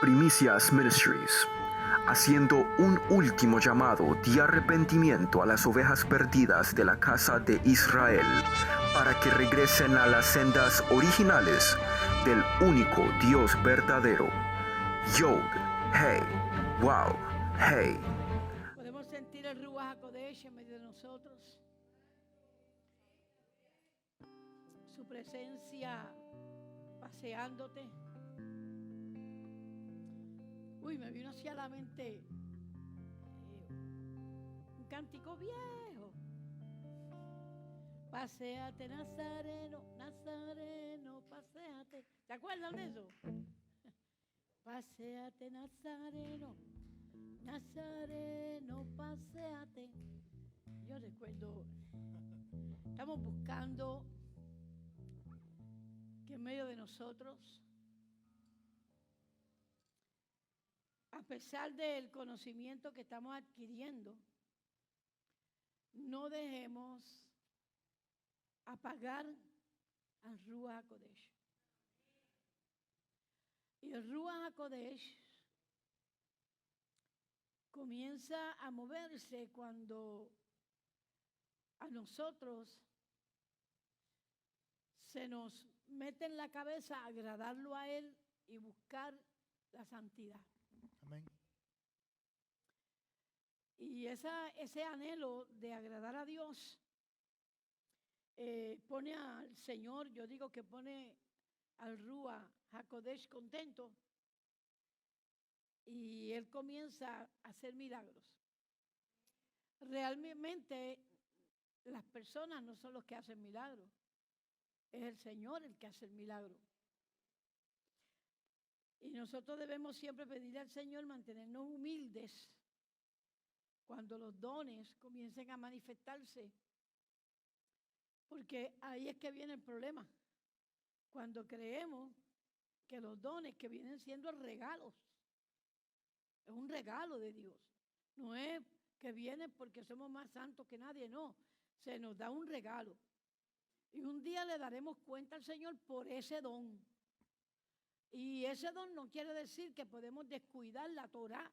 Primicias Ministries, haciendo un último llamado de arrepentimiento a las ovejas perdidas de la casa de Israel, para que regresen a las sendas originales del único Dios verdadero. Yod, Hey, Wow, Hey. Podemos sentir el Ruach HaKodesh en medio de nosotros. Su presencia paseándote. Uy, me vino hacia la mente un cántico viejo. Paséate, Nazareno, Nazareno, paséate. ¿Se acuerdan de eso? Paséate, Nazareno, Nazareno, paséate. Yo recuerdo, estamos buscando que en medio de nosotros, a pesar del conocimiento que estamos adquiriendo, no dejemos apagar al Ruach HaKodesh. Y el Ruach HaKodesh comienza a moverse cuando a nosotros se nos mete en la cabeza agradarlo a Él y buscar la santidad. Amén. Y ese anhelo de agradar a Dios pone al Señor, yo digo que pone al Ruach HaKodesh contento y Él comienza a hacer milagros. Realmente las personas no son los que hacen milagros, es el Señor el que hace el milagro. Y nosotros debemos siempre pedirle al Señor mantenernos humildes cuando los dones comiencen a manifestarse, porque ahí es que viene el problema. Cuando creemos que los dones que vienen siendo regalos, es un regalo de Dios, no es que vienen porque somos más santos que nadie, no, se nos da un regalo. Y un día le daremos cuenta al Señor por ese don. Y ese don no quiere decir que podemos descuidar la Torá,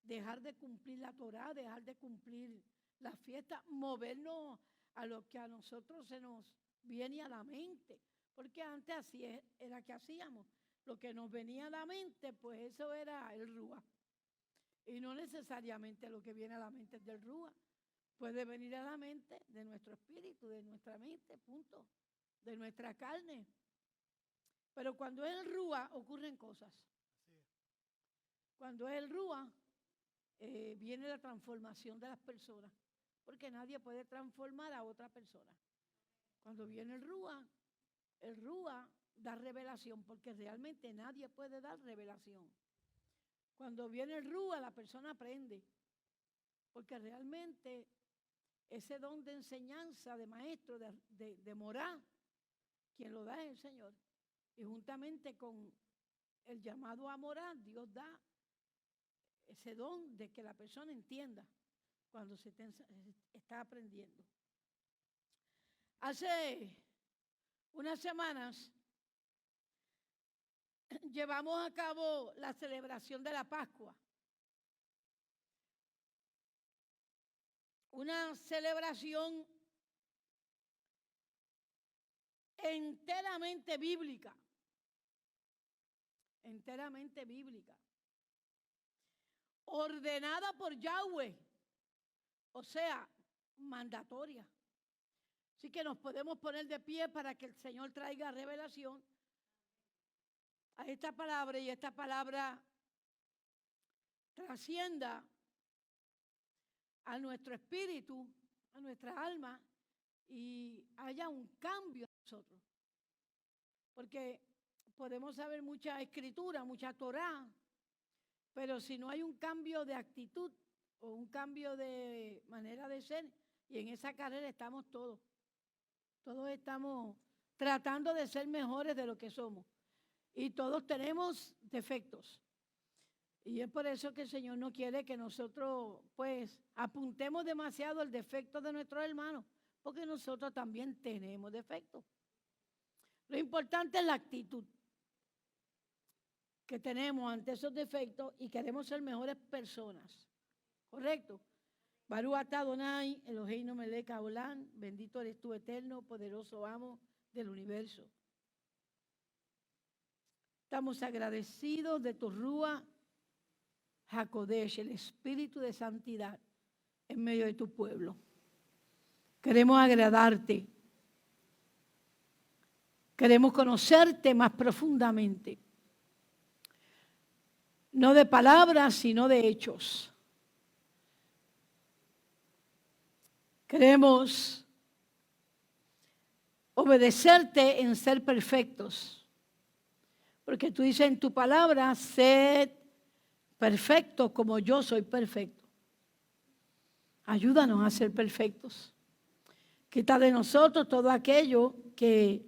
dejar de cumplir la Torá, dejar de cumplir la fiesta, movernos a lo que a nosotros se nos viene a la mente. Porque antes así era que hacíamos. Lo que nos venía a la mente, pues eso era el Ruach. Y no necesariamente lo que viene a la mente es del Ruach. Puede venir a la mente de nuestro espíritu, de nuestra mente, punto. De nuestra carne. Pero cuando es el Ruach ocurren cosas. Cuando es el Ruach viene la transformación de las personas. Porque nadie puede transformar a otra persona. Cuando viene el Ruach da revelación, porque realmente nadie puede dar revelación. Cuando viene el Ruach, la persona aprende, porque realmente ese don de enseñanza, de maestro, de morar, quien lo da es el Señor. Y juntamente con el llamado a morar, Dios da ese don de que la persona entienda cuando se está aprendiendo. Hace unas semanas llevamos a cabo la celebración de la Pascua. Una celebración enteramente bíblica. Enteramente bíblica. Ordenada por Yahweh. O sea, mandatoria. Así que nos podemos poner de pie para que el Señor traiga revelación a esta palabra y esta palabra trascienda a nuestro espíritu, a nuestra alma y haya un cambio en nosotros. Porque podemos saber mucha escritura, mucha Torá, pero si no hay un cambio de actitud o un cambio de manera de ser, y en esa carrera estamos todos. Todos estamos tratando de ser mejores de lo que somos. Y todos tenemos defectos. Y es por eso que el Señor no quiere que nosotros, pues, apuntemos demasiado el defecto de nuestros hermanos, porque nosotros también tenemos defectos. Lo importante es la actitud. que tenemos ante esos defectos y queremos ser mejores personas. ¿Correcto? Baruch atah Adonai, Eloheinu melech haolam, bendito eres tú, eterno, poderoso amo del universo. Estamos agradecidos de tu Ruach HaKodesh, el espíritu de santidad en medio de tu pueblo. Queremos agradarte. Queremos conocerte más profundamente. No de palabras, sino de hechos. Queremos obedecerte en ser perfectos. Porque tú dices en tu palabra, sed perfectos como yo soy perfecto. Ayúdanos a ser perfectos. Quita de nosotros todo aquello que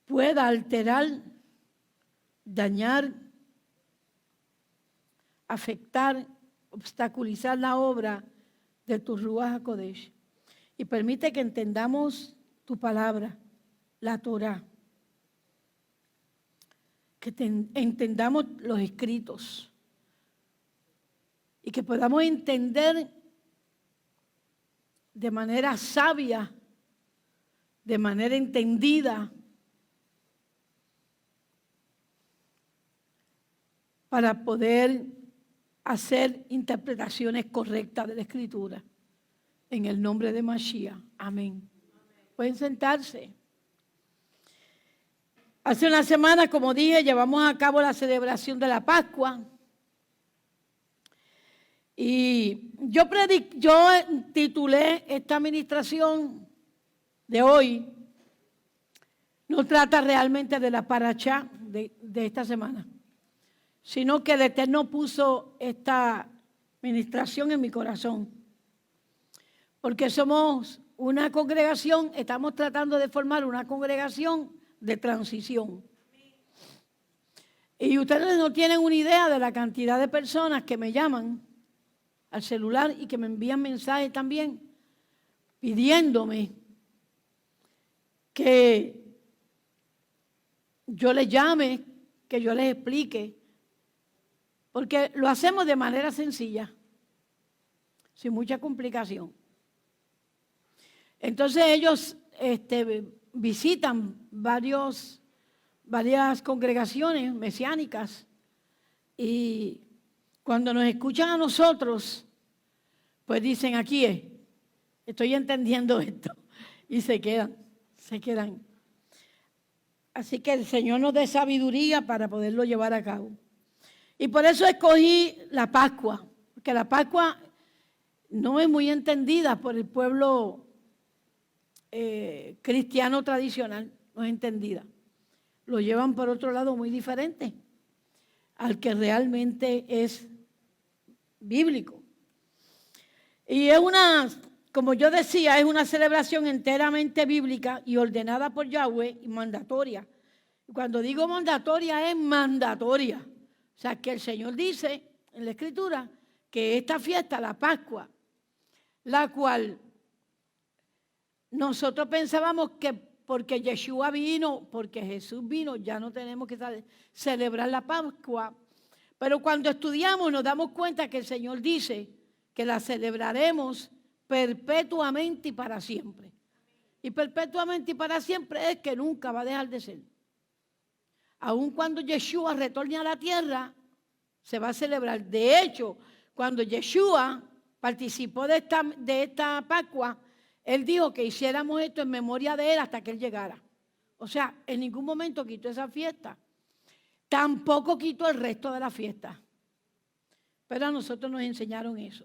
pueda alterar, dañar, afectar, obstaculizar la obra de tu Ruach HaKodesh. Y permite que entendamos tu palabra, la Torah. Que entendamos los escritos. Y que podamos entender de manera sabia, de manera entendida, para poder hacer interpretaciones correctas de la Escritura. En el nombre de Mashiach. Amén. Pueden sentarse. Hace una semana, como dije, llevamos a cabo la celebración de la Pascua. Y yo titulé esta administración de hoy, no trata realmente de la parashá de esta semana, sino que el Eterno puso esta administración en mi corazón. Porque somos una congregación, estamos tratando de formar una congregación de transición. Y ustedes no tienen una idea de la cantidad de personas que me llaman al celular y que me envían mensajes también pidiéndome que yo les llame, que yo les explique, porque lo hacemos de manera sencilla, sin mucha complicación. Entonces ellos visitan varias congregaciones mesiánicas y cuando nos escuchan a nosotros, pues dicen, aquí es, estoy entendiendo esto, y se quedan. Así que el Señor nos dé sabiduría para poderlo llevar a cabo. Y por eso escogí la Pascua, porque la Pascua no es muy entendida por el pueblo cristiano tradicional, no es entendida. Lo llevan por otro lado muy diferente al que realmente es bíblico. Y es como yo decía, es una celebración enteramente bíblica y ordenada por Yahweh y mandatoria. Y cuando digo mandatoria, es mandatoria. O sea, que el Señor dice en la Escritura que esta fiesta, la Pascua, la cual nosotros pensábamos que porque Yeshua vino, porque Jesús vino, ya no tenemos que celebrar la Pascua. Pero cuando estudiamos nos damos cuenta que el Señor dice que la celebraremos perpetuamente y para siempre. Y perpetuamente y para siempre es que nunca va a dejar de ser. Aun cuando Yeshua retorne a la tierra, se va a celebrar. De hecho, cuando Yeshua participó de esta Pascua, Él dijo que hiciéramos esto en memoria de Él hasta que Él llegara. O sea, en ningún momento quitó esa fiesta. Tampoco quitó el resto de la fiesta. Pero a nosotros nos enseñaron eso.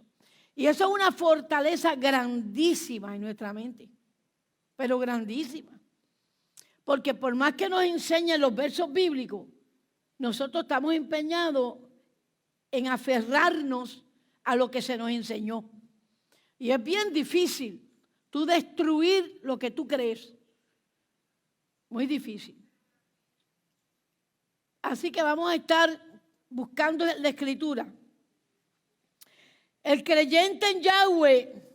Y eso es una fortaleza grandísima en nuestra mente. Pero grandísima. Porque por más que nos enseñen los versos bíblicos, nosotros estamos empeñados en aferrarnos a lo que se nos enseñó. Y es bien difícil tú destruir lo que tú crees. Muy difícil. Así que vamos a estar buscando la Escritura. El creyente en Yahweh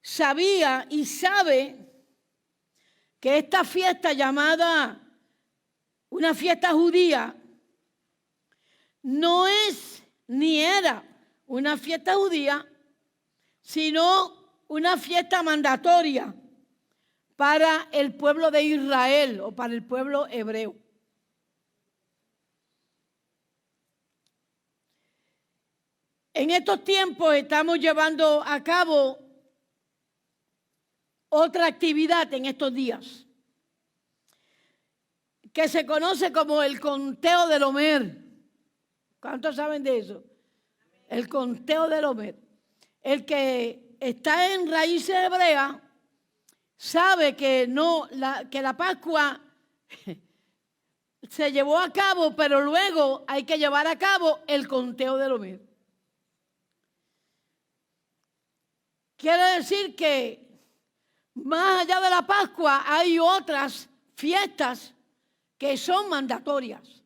sabía y sabe que esta fiesta llamada una fiesta judía no es ni era una fiesta judía, sino una fiesta mandatoria para el pueblo de Israel o para el pueblo hebreo. En estos tiempos estamos llevando a cabo otra actividad en estos días, que se conoce como el conteo del Omer. ¿Cuántos saben de eso? El conteo del Omer. El que está en raíces hebreas sabe que la Pascua se llevó a cabo, pero luego hay que llevar a cabo el conteo del Omer. Quiere decir que más allá de la Pascua hay otras fiestas que son mandatorias.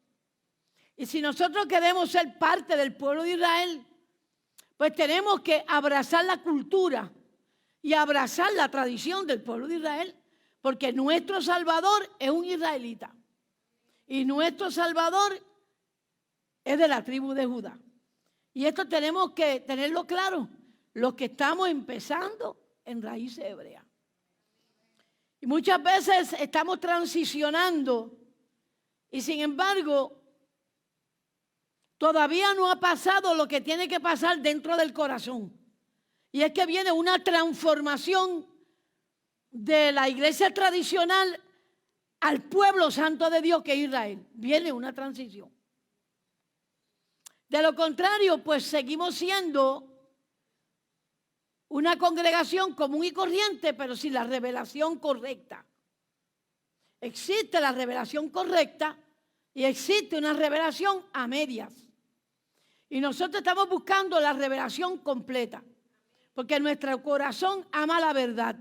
Y si nosotros queremos ser parte del pueblo de Israel, pues tenemos que abrazar la cultura y abrazar la tradición del pueblo de Israel, porque nuestro Salvador es un israelita y nuestro Salvador es de la tribu de Judá. Y esto tenemos que tenerlo claro, los que estamos empezando en raíces hebreas. Y muchas veces estamos transicionando y sin embargo todavía no ha pasado lo que tiene que pasar dentro del corazón. Y es que viene una transformación de la iglesia tradicional al pueblo santo de Dios que es Israel. Viene una transición. De lo contrario, pues seguimos siendo una congregación común y corriente, pero sin la revelación correcta. Existe la revelación correcta y existe una revelación a medias. Y nosotros estamos buscando la revelación completa, porque nuestro corazón ama la verdad.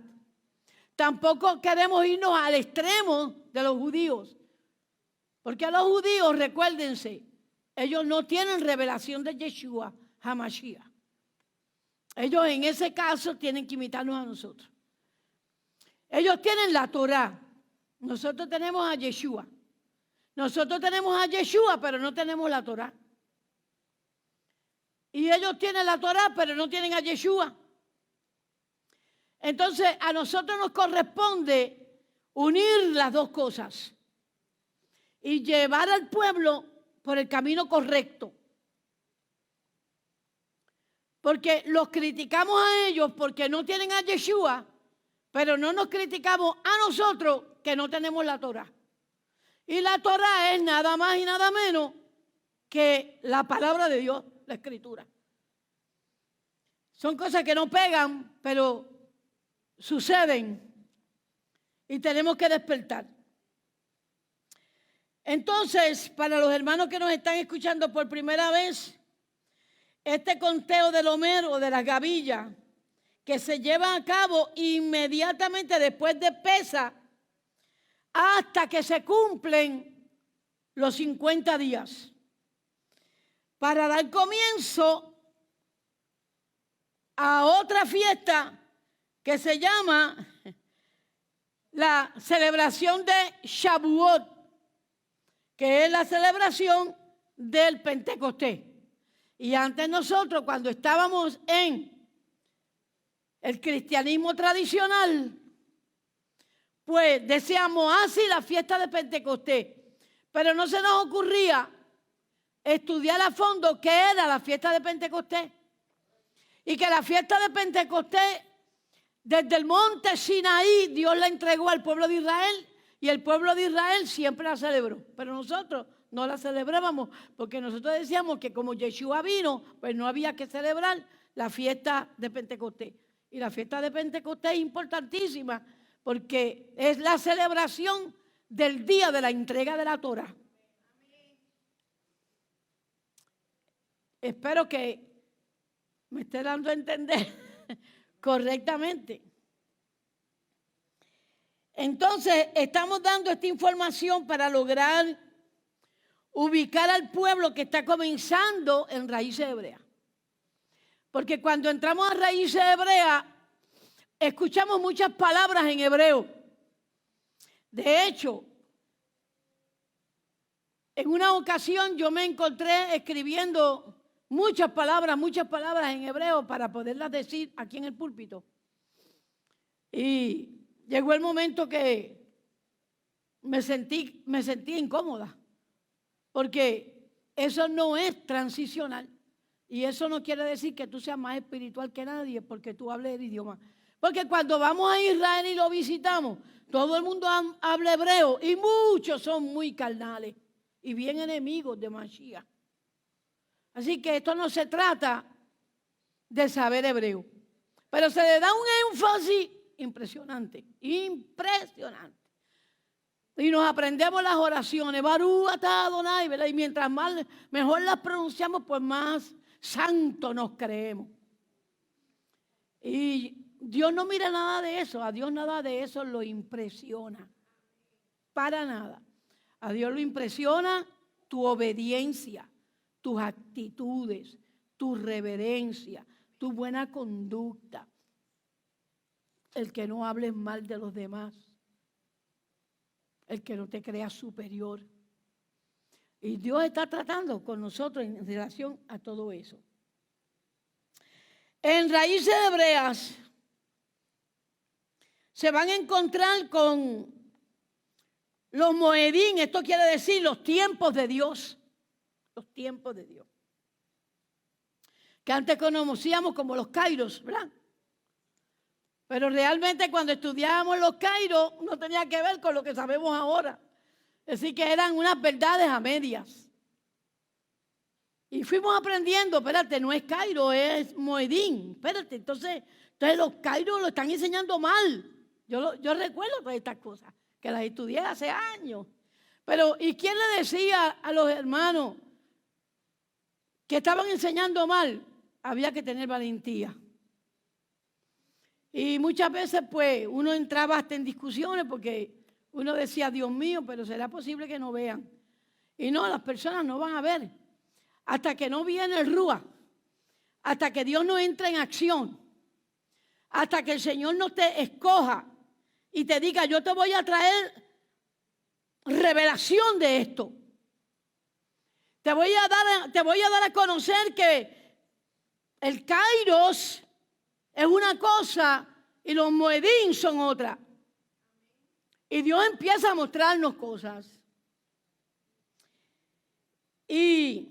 Tampoco queremos irnos al extremo de los judíos, porque los judíos, recuérdense, ellos no tienen revelación de Yeshua HaMashiach. Ellos en ese caso tienen que imitarnos a nosotros. Ellos tienen la Torá. Nosotros tenemos a Yeshua. Nosotros tenemos a Yeshua, pero no tenemos la Torá. Y ellos tienen la Torá, pero no tienen a Yeshua. Entonces, a nosotros nos corresponde unir las dos cosas y llevar al pueblo por el camino correcto. Porque los criticamos a ellos porque no tienen a Yeshua, pero no nos criticamos a nosotros que no tenemos la Torá. Y la Torá es nada más y nada menos que la palabra de Dios, la Escritura. Son cosas que no pegan, pero suceden y tenemos que despertar. Entonces, para los hermanos que nos están escuchando por primera vez, este conteo del Omer o de las gavillas que se lleva a cabo inmediatamente después de Pesaj hasta que se cumplen los 50 días para dar comienzo a otra fiesta que se llama la celebración de Shavuot, que es la celebración del Pentecostés. Y antes nosotros, cuando estábamos en el cristianismo tradicional, pues decíamos, sí, la fiesta de Pentecostés. Pero no se nos ocurría estudiar a fondo qué era la fiesta de Pentecostés. Y que la fiesta de Pentecostés, desde el monte Sinaí, Dios la entregó al pueblo de Israel y el pueblo de Israel siempre la celebró. Pero nosotros no la celebrábamos porque nosotros decíamos que como Yeshua vino, pues no había que celebrar la fiesta de Pentecostés. Y la fiesta de Pentecostés es importantísima porque es la celebración del día de la entrega de la Torá. Espero que me esté dando a entender correctamente. Entonces, estamos dando esta información para lograr ubicar al pueblo que está comenzando en raíces hebreas. Porque cuando entramos a raíces hebreas, escuchamos muchas palabras en hebreo. De hecho, en una ocasión yo me encontré escribiendo muchas palabras en hebreo para poderlas decir aquí en el púlpito. Y llegó el momento que me sentí incómoda, porque eso no es transicional. Y eso no quiere decir que tú seas más espiritual que nadie porque tú hables el idioma. Porque cuando vamos a Israel y lo visitamos, todo el mundo habla hebreo y muchos son muy carnales y bien enemigos de Mashiach. Así que esto no se trata de saber hebreo, pero se le da un énfasis impresionante, impresionante. Y nos aprendemos las oraciones, Barú atá Adonai, ¿verdad? Y mientras mejor las pronunciamos, pues más santos nos creemos. Y Dios no mira nada de eso, a Dios nada de eso lo impresiona, para nada. A Dios lo impresiona tu obediencia, tus actitudes, tu reverencia, tu buena conducta, el que no hables mal de los demás, el que no te creas superior. Y Dios está tratando con nosotros en relación a todo eso. En Raíces Hebreas se van a encontrar con los Moedín, esto quiere decir los tiempos de Dios. Los tiempos de Dios. Que antes conocíamos como los kairos, ¿verdad? Pero realmente cuando estudiábamos los kairos no tenía que ver con lo que sabemos ahora. Es decir, que eran unas verdades a medias. Y fuimos aprendiendo, espérate, no es Cairo, es Moedín. Espérate, entonces los Cairos lo están enseñando mal. Yo recuerdo todas estas cosas, que las estudié hace años. Pero, ¿y quién le decía a los hermanos que estaban enseñando mal? Había que tener valentía. Y muchas veces, pues, uno entraba hasta en discusiones porque uno decía, Dios mío, pero ¿será posible que no vean? Y no, las personas no van a ver. Hasta que no viene el Rúa, hasta que Dios no entre en acción, hasta que el Señor no te escoja y te diga, yo te voy a traer revelación de esto. Te voy a dar a conocer que el Kairos es una cosa y los Moedín son otra. Y Dios empieza a mostrarnos cosas. Y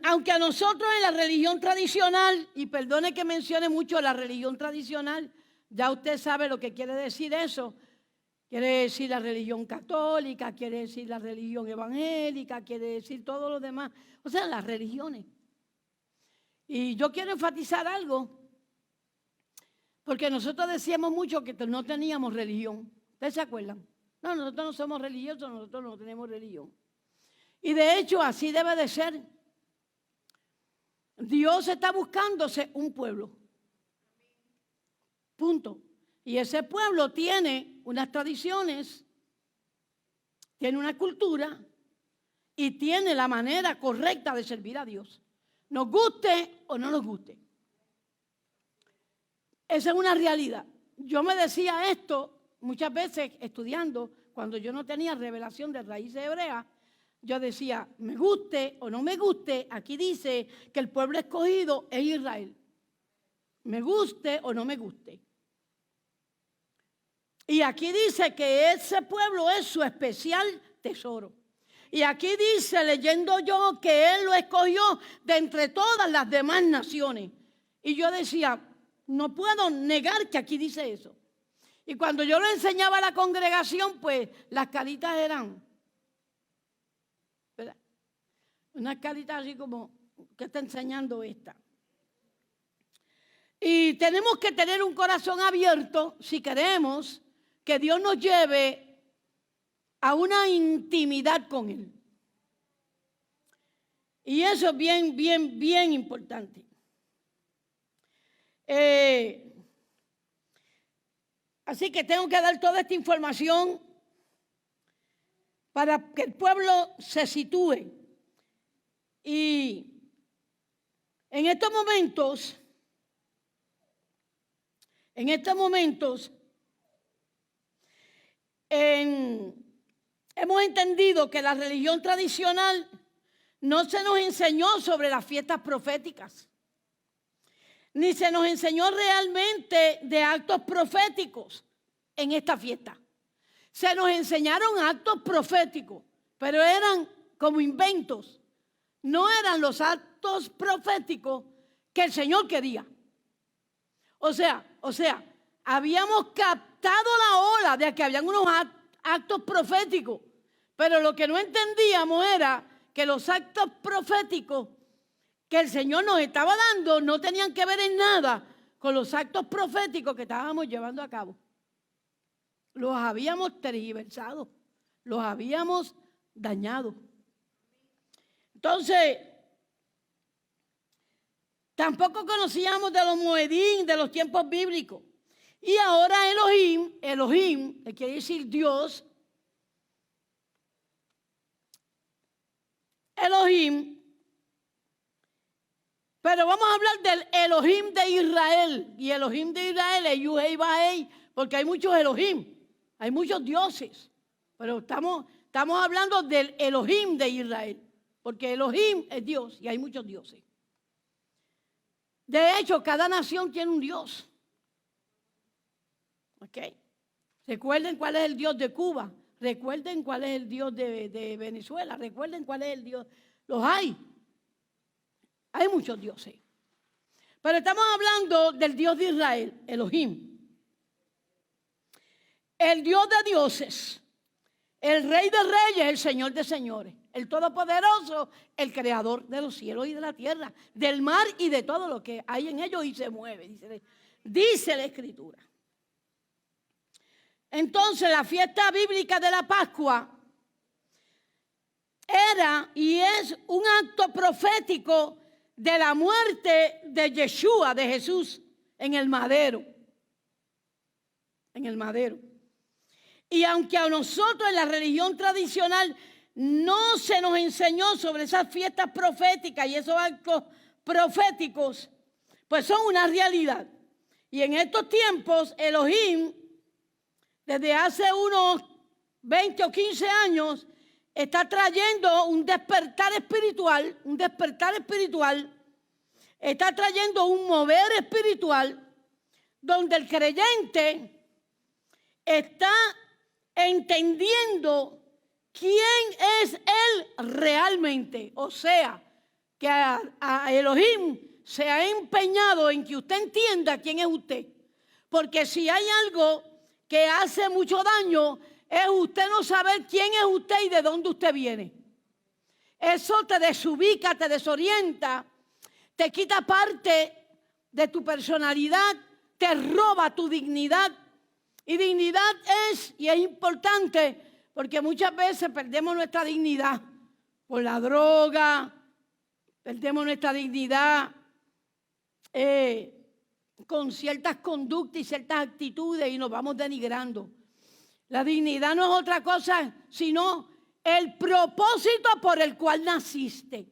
aunque a nosotros en la religión tradicional, y perdone que mencione mucho la religión tradicional, ya usted sabe lo que quiere decir eso. Quiere decir la religión católica, quiere decir la religión evangélica, quiere decir todo lo demás. O sea, las religiones. Y yo quiero enfatizar algo, porque nosotros decíamos mucho que no teníamos religión. ¿Ustedes se acuerdan? No, nosotros no somos religiosos, nosotros no tenemos religión. Y de hecho, así debe de ser. Dios está buscándose un pueblo. Punto. Y ese pueblo tiene unas tradiciones, tiene una cultura y tiene la manera correcta de servir a Dios. Nos guste o no nos guste. Esa es una realidad. Yo me decía esto muchas veces estudiando, cuando yo no tenía revelación de raíces hebreas. Yo decía, me guste o no me guste, aquí dice que el pueblo escogido es Israel. Me guste o no me guste. Y aquí dice que ese pueblo es su especial tesoro. Y aquí dice, leyendo yo, que Él lo escogió de entre todas las demás naciones. Y yo decía, no puedo negar que aquí dice eso. Y cuando yo lo enseñaba a la congregación, pues las caritas eran, ¿verdad? Unas caritas así como, ¿qué está enseñando esta? Y tenemos que tener un corazón abierto si queremos que Dios nos lleve a una intimidad con Él. Y eso es bien, bien, bien importante. Así que tengo que dar toda esta información para que el pueblo se sitúe. Y en estos momentos, hemos entendido que la religión tradicional no se nos enseñó sobre las fiestas proféticas, ni se nos enseñó realmente de actos proféticos en esta fiesta. Se nos enseñaron actos proféticos, pero eran como inventos. No eran los actos proféticos que el Señor quería. O sea, habíamos captado la ola de que habían unos actos proféticos, pero lo que no entendíamos era que los actos proféticos que el Señor nos estaba dando no tenían que ver en nada con los actos proféticos que estábamos llevando a cabo. Los habíamos tergiversado, los habíamos dañado. Entonces, tampoco conocíamos de los Moedín de los tiempos bíblicos. Y ahora Elohim, que quiere decir Dios, Elohim, pero vamos a hablar del Elohim de Israel. Y Elohim de Israel es Yuhei Bahei, porque hay muchos Elohim, hay muchos dioses. Pero estamos hablando del Elohim de Israel, porque Elohim es Dios y hay muchos dioses. De hecho, cada nación tiene un Dios. ¿Ok? Recuerden cuál es el Dios de Cuba. Recuerden cuál es el Dios de Venezuela. Recuerden cuál es el Dios. Los hay. Hay muchos dioses. Pero estamos hablando del Dios de Israel, Elohim. El Dios de dioses. El Rey de reyes, el Señor de señores. El Todopoderoso, el Creador de los cielos y de la tierra, del mar y de todo lo que hay en ellos y se mueve, dice la Escritura. Entonces, la fiesta bíblica de la Pascua era y es un acto profético de la muerte de Yeshua, de Jesús, en el madero. En el madero. Y aunque a nosotros en la religión tradicional no se nos enseñó sobre esas fiestas proféticas y esos actos proféticos, pues son una realidad. Y en estos tiempos, Elohim, desde hace unos 20 o 15 años, está trayendo un despertar espiritual, está trayendo un mover espiritual, donde el creyente está entendiendo quién es él realmente. O sea, que a Elohim se ha empeñado en que usted entienda quién es usted. Porque si hay algo que hace mucho daño, es usted no saber quién es usted y de dónde usted viene. Eso te desubica, te desorienta, te quita parte de tu personalidad, te roba tu dignidad. Y dignidad es importante, porque muchas veces perdemos nuestra dignidad por la droga, perdemos nuestra dignidad con ciertas conductas y ciertas actitudes y nos vamos denigrando. La dignidad no es otra cosa sino el propósito por el cual naciste.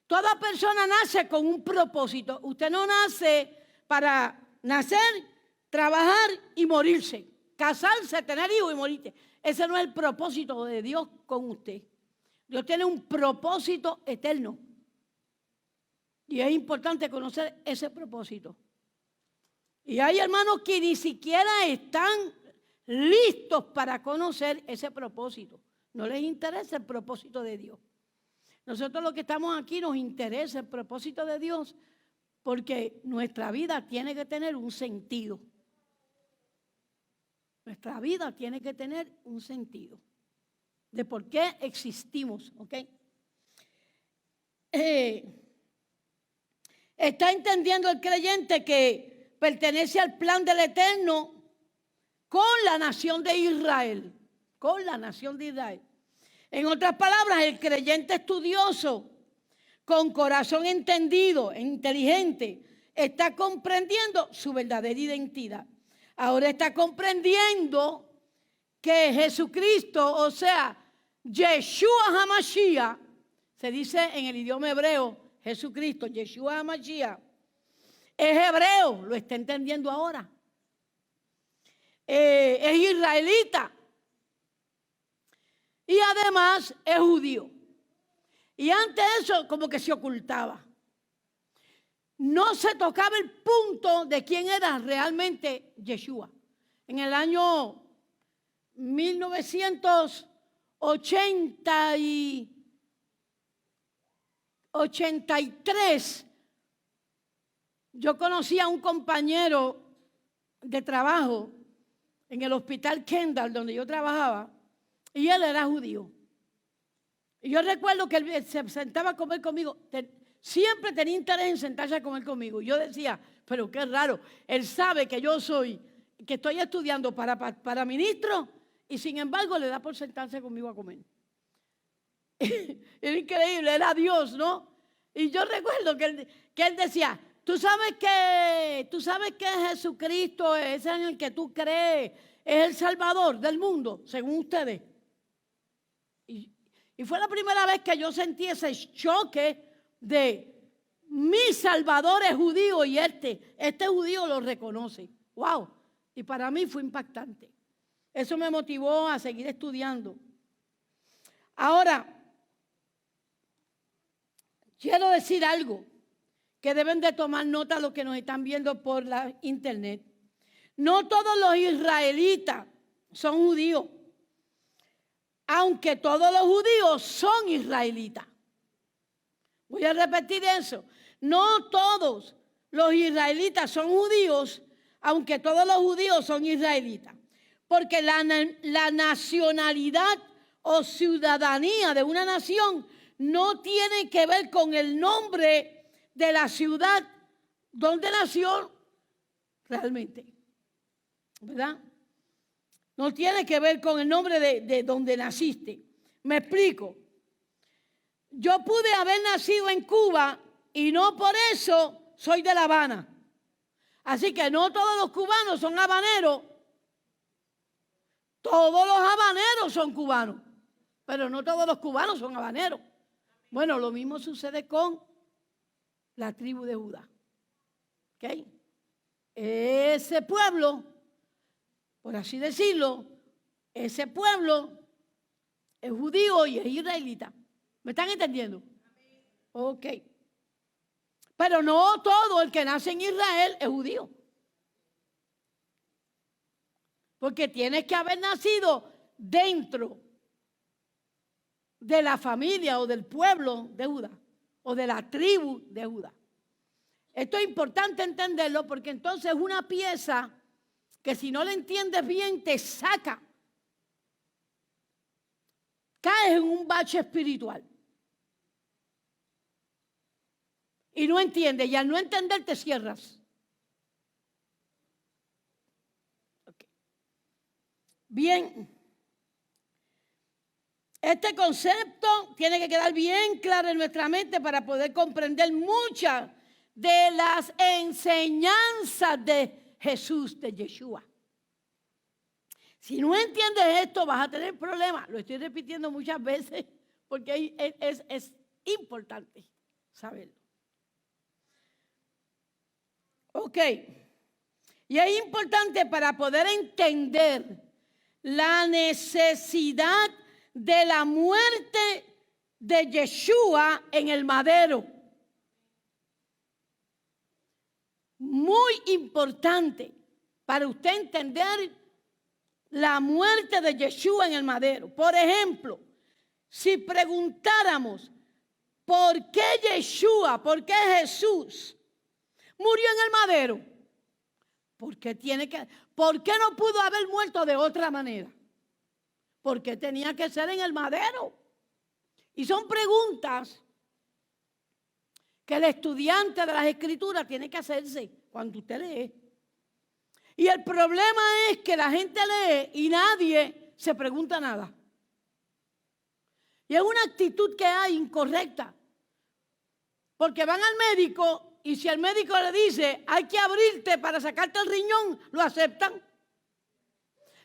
Toda persona nace con un propósito. Usted no nace para nacer, trabajar y morirse, casarse, tener hijos y morirse. Ese no es el propósito de Dios con usted. Dios tiene un propósito eterno. Y es importante conocer ese propósito. Y hay hermanos que ni siquiera están listos para conocer ese propósito. No les interesa el propósito de Dios. Nosotros los que estamos aquí nos interesa el propósito de Dios porque nuestra vida tiene que tener un sentido. Nuestra vida tiene que tener un sentido de por qué existimos, ¿ok? Está entendiendo el creyente que pertenece al plan del Eterno con la nación de Israel, con la nación de Israel. En otras palabras, el creyente estudioso, con corazón entendido, inteligente, está comprendiendo su verdadera identidad. Ahora está comprendiendo que Jesucristo, o sea, Yeshua HaMashiach, se dice en el idioma hebreo, Jesucristo, Yeshua HaMashiach, es hebreo, lo está entendiendo ahora. Es israelita. y además es judío. Y antes eso como que se ocultaba. No se tocaba el punto de quién era realmente Yeshua. En el año 1983, yo conocí a un compañero de trabajo en el hospital Kendall, donde yo trabajaba, y él era judío. Y yo recuerdo que él se sentaba a comer conmigo. Siempre tenía interés en sentarse a comer conmigo. Yo decía, pero qué raro. Él sabe que que estoy estudiando para ministro, y sin embargo le da por sentarse conmigo a comer. Era increíble, era Dios, ¿no? Y yo recuerdo que él decía, ¿tú sabes que Jesucristo es en el que tú crees, es el Salvador del mundo, según ustedes? Y fue la primera vez que yo sentí ese choque de mi Salvador es judío y este judío lo reconoce. ¡Wow! Y para mí fue impactante. Eso me motivó a seguir estudiando. Ahora, quiero decir algo que deben de tomar nota los que nos están viendo por la internet. No todos los israelitas son judíos, aunque todos los judíos son israelitas. Voy a repetir eso. No todos los israelitas son judíos, aunque todos los judíos son israelitas. Porque la nacionalidad o ciudadanía de una nación no tiene que ver con el nombre de la ciudad donde nació realmente, ¿verdad? No tiene que ver con el nombre de donde naciste. Me explico. Yo pude haber nacido en Cuba y no por eso soy de La Habana. Así que no todos los cubanos son habaneros. Todos los habaneros son cubanos, pero no todos los cubanos son habaneros. Bueno, lo mismo sucede con la tribu de Judá. ¿Ok? Ese pueblo, por así decirlo, ese pueblo es judío y es israelita. ¿Me están entendiendo? Ok. Pero no todo el que nace en Israel es judío. Porque tienes que haber nacido dentro de la familia o del pueblo de Judá o de la tribu de Judá. Esto es importante entenderlo porque entonces es una pieza que si no la entiendes bien te saca. Caes en un bache espiritual. Y no entiendes, y al no entender te cierras. Okay. Bien. Este concepto tiene que quedar bien claro en nuestra mente para poder comprender muchas de las enseñanzas de Jesús, de Yeshua. Si no entiendes esto, vas a tener problemas. Lo estoy repitiendo muchas veces porque es importante saberlo. Ok. Y es importante para poder entender la necesidad de la muerte de Yeshua en el madero. Muy importante para usted entender la muerte de Yeshua en el madero. Por ejemplo, si preguntáramos ¿por qué Yeshua, por qué Jesús murió en el madero? ¿Por qué no pudo haber muerto de otra manera? ¿Por qué tenía que ser en el madero? Y son preguntas que el estudiante de las Escrituras tiene que hacerse cuando usted lee. Y el problema es que la gente lee y nadie se pregunta nada. Y es una actitud que hay incorrecta. Porque van al médico y si el médico le dice hay que abrirte para sacarte el riñón, lo aceptan.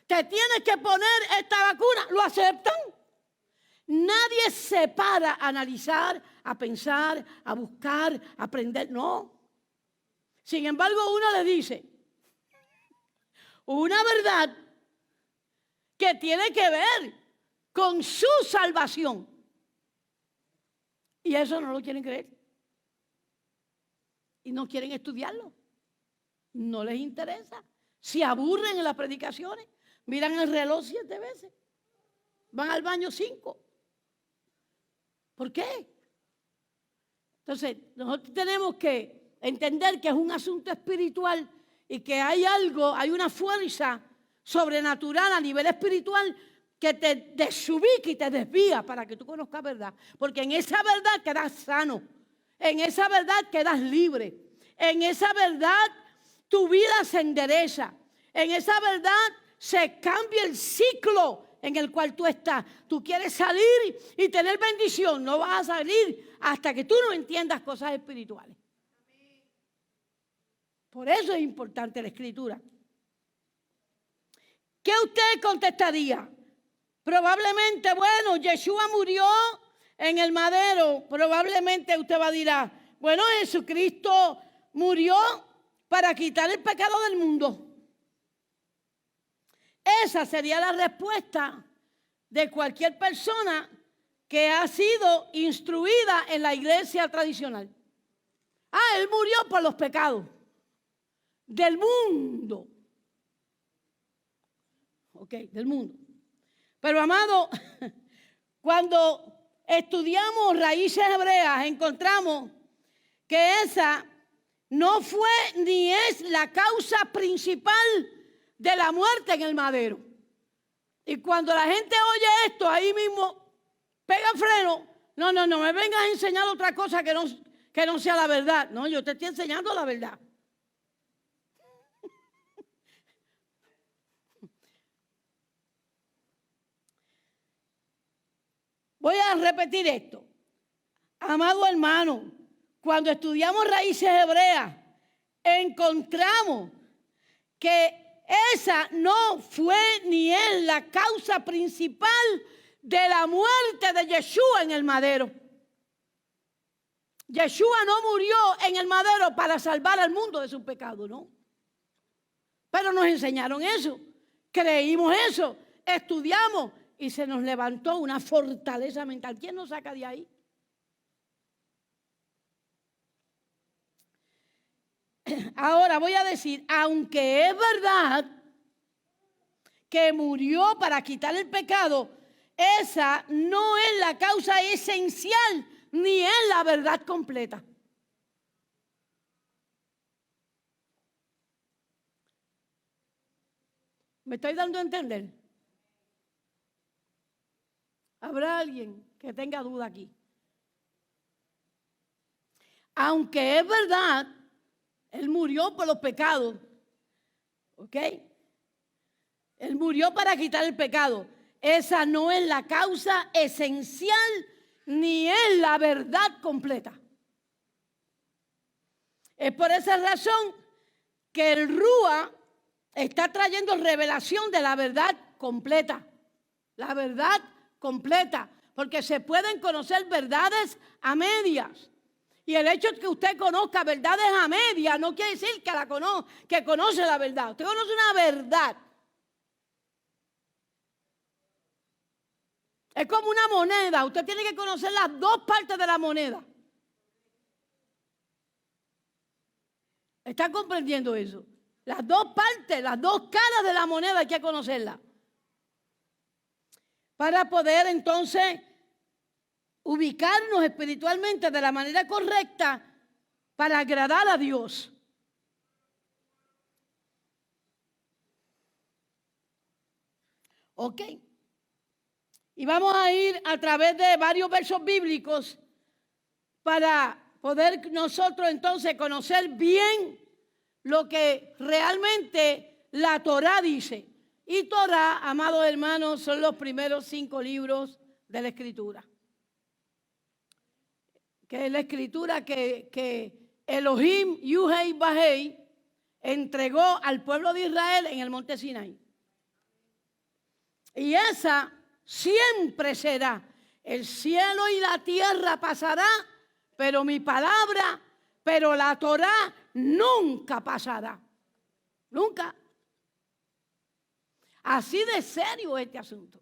Te tienes que poner esta vacuna, lo aceptan. Nadie se para a analizar, a pensar, a buscar, a aprender. No. Sin embargo, uno le dice una verdad que tiene que ver con su salvación. Y eso no lo quieren creer. Y no quieren estudiarlo. No les interesa. Se aburren en las predicaciones. Miran el reloj 7 veces. Van al baño 5. ¿Por qué? Entonces, nosotros tenemos que entender que es un asunto espiritual y que hay algo, hay una fuerza sobrenatural a nivel espiritual que te desubica y te desvía para que tú conozcas verdad. Porque en esa verdad quedas sano. En esa verdad quedas libre. En esa verdad tu vida se endereza. En esa verdad se cambia el ciclo en el cual tú estás. Tú quieres salir y tener bendición. No vas a salir hasta que tú no entiendas cosas espirituales. Por eso es importante la escritura. ¿Qué usted contestaría? Probablemente, bueno, Yeshua murió en el madero. Probablemente usted va a decir, bueno, Jesucristo murió para quitar el pecado del mundo. Esa sería la respuesta de cualquier persona que ha sido instruida en la iglesia tradicional. Él murió por los pecados del mundo. Ok, del mundo. Pero, amado, cuando estudiamos raíces hebreas, encontramos que esa no fue ni es la causa principal de la muerte en el madero. Y cuando la gente oye esto, ahí mismo pega freno. No, me vengas a enseñar otra cosa que no sea la verdad. No, yo te estoy enseñando la verdad. Voy a repetir esto. Amado hermano, cuando estudiamos raíces hebreas, encontramos que esa no fue ni es la causa principal de la muerte de Yeshua en el madero. Yeshua no murió en el madero para salvar al mundo de su pecado, ¿no? Pero nos enseñaron eso, creímos eso, estudiamos y se nos levantó una fortaleza mental. ¿Quién nos saca de ahí? Ahora voy a decir, aunque es verdad que murió para quitar el pecado, esa no es la causa esencial ni es la verdad completa. ¿Me estoy dando a entender? ¿Habrá alguien que tenga duda aquí? Aunque es verdad, Él murió por los pecados, ¿ok? Él murió para quitar el pecado. Esa no es la causa esencial ni es la verdad completa. Es por esa razón que el Rúa está trayendo revelación de la verdad completa. La verdad completa. Porque se pueden conocer verdades a medias. Y el hecho de que usted conozca verdades a medias no quiere decir que conoce la verdad. Usted conoce una verdad. Es como una moneda. Usted tiene que conocer las dos partes de la moneda. ¿Está comprendiendo eso? Las dos partes, las dos caras de la moneda hay que conocerlas. Para poder entonces ubicarnos espiritualmente de la manera correcta para agradar a Dios. ¿Ok? Y vamos a ir a través de varios versos bíblicos para poder nosotros entonces conocer bien lo que realmente la Torá dice. Y Torá, amados hermanos, son los primeros 5 libros de la Escritura. Que es la Escritura que Elohim, Yuhei, Bahei entregó al pueblo de Israel en el monte Sinai. Y esa siempre será. El cielo y la tierra pasará, pero mi palabra, pero la Torá nunca pasará. Nunca. Así de serio este asunto.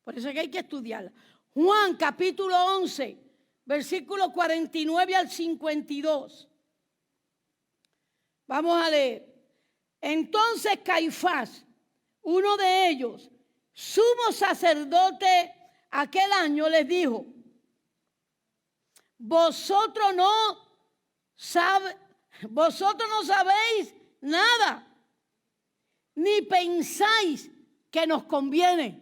Por eso es que hay que estudiarla. Juan capítulo 11, versículos 49 al 52. Vamos a leer. Entonces Caifás, uno de ellos, sumo sacerdote aquel año, les dijo: vosotros no sabéis nada, ni pensáis que nos conviene.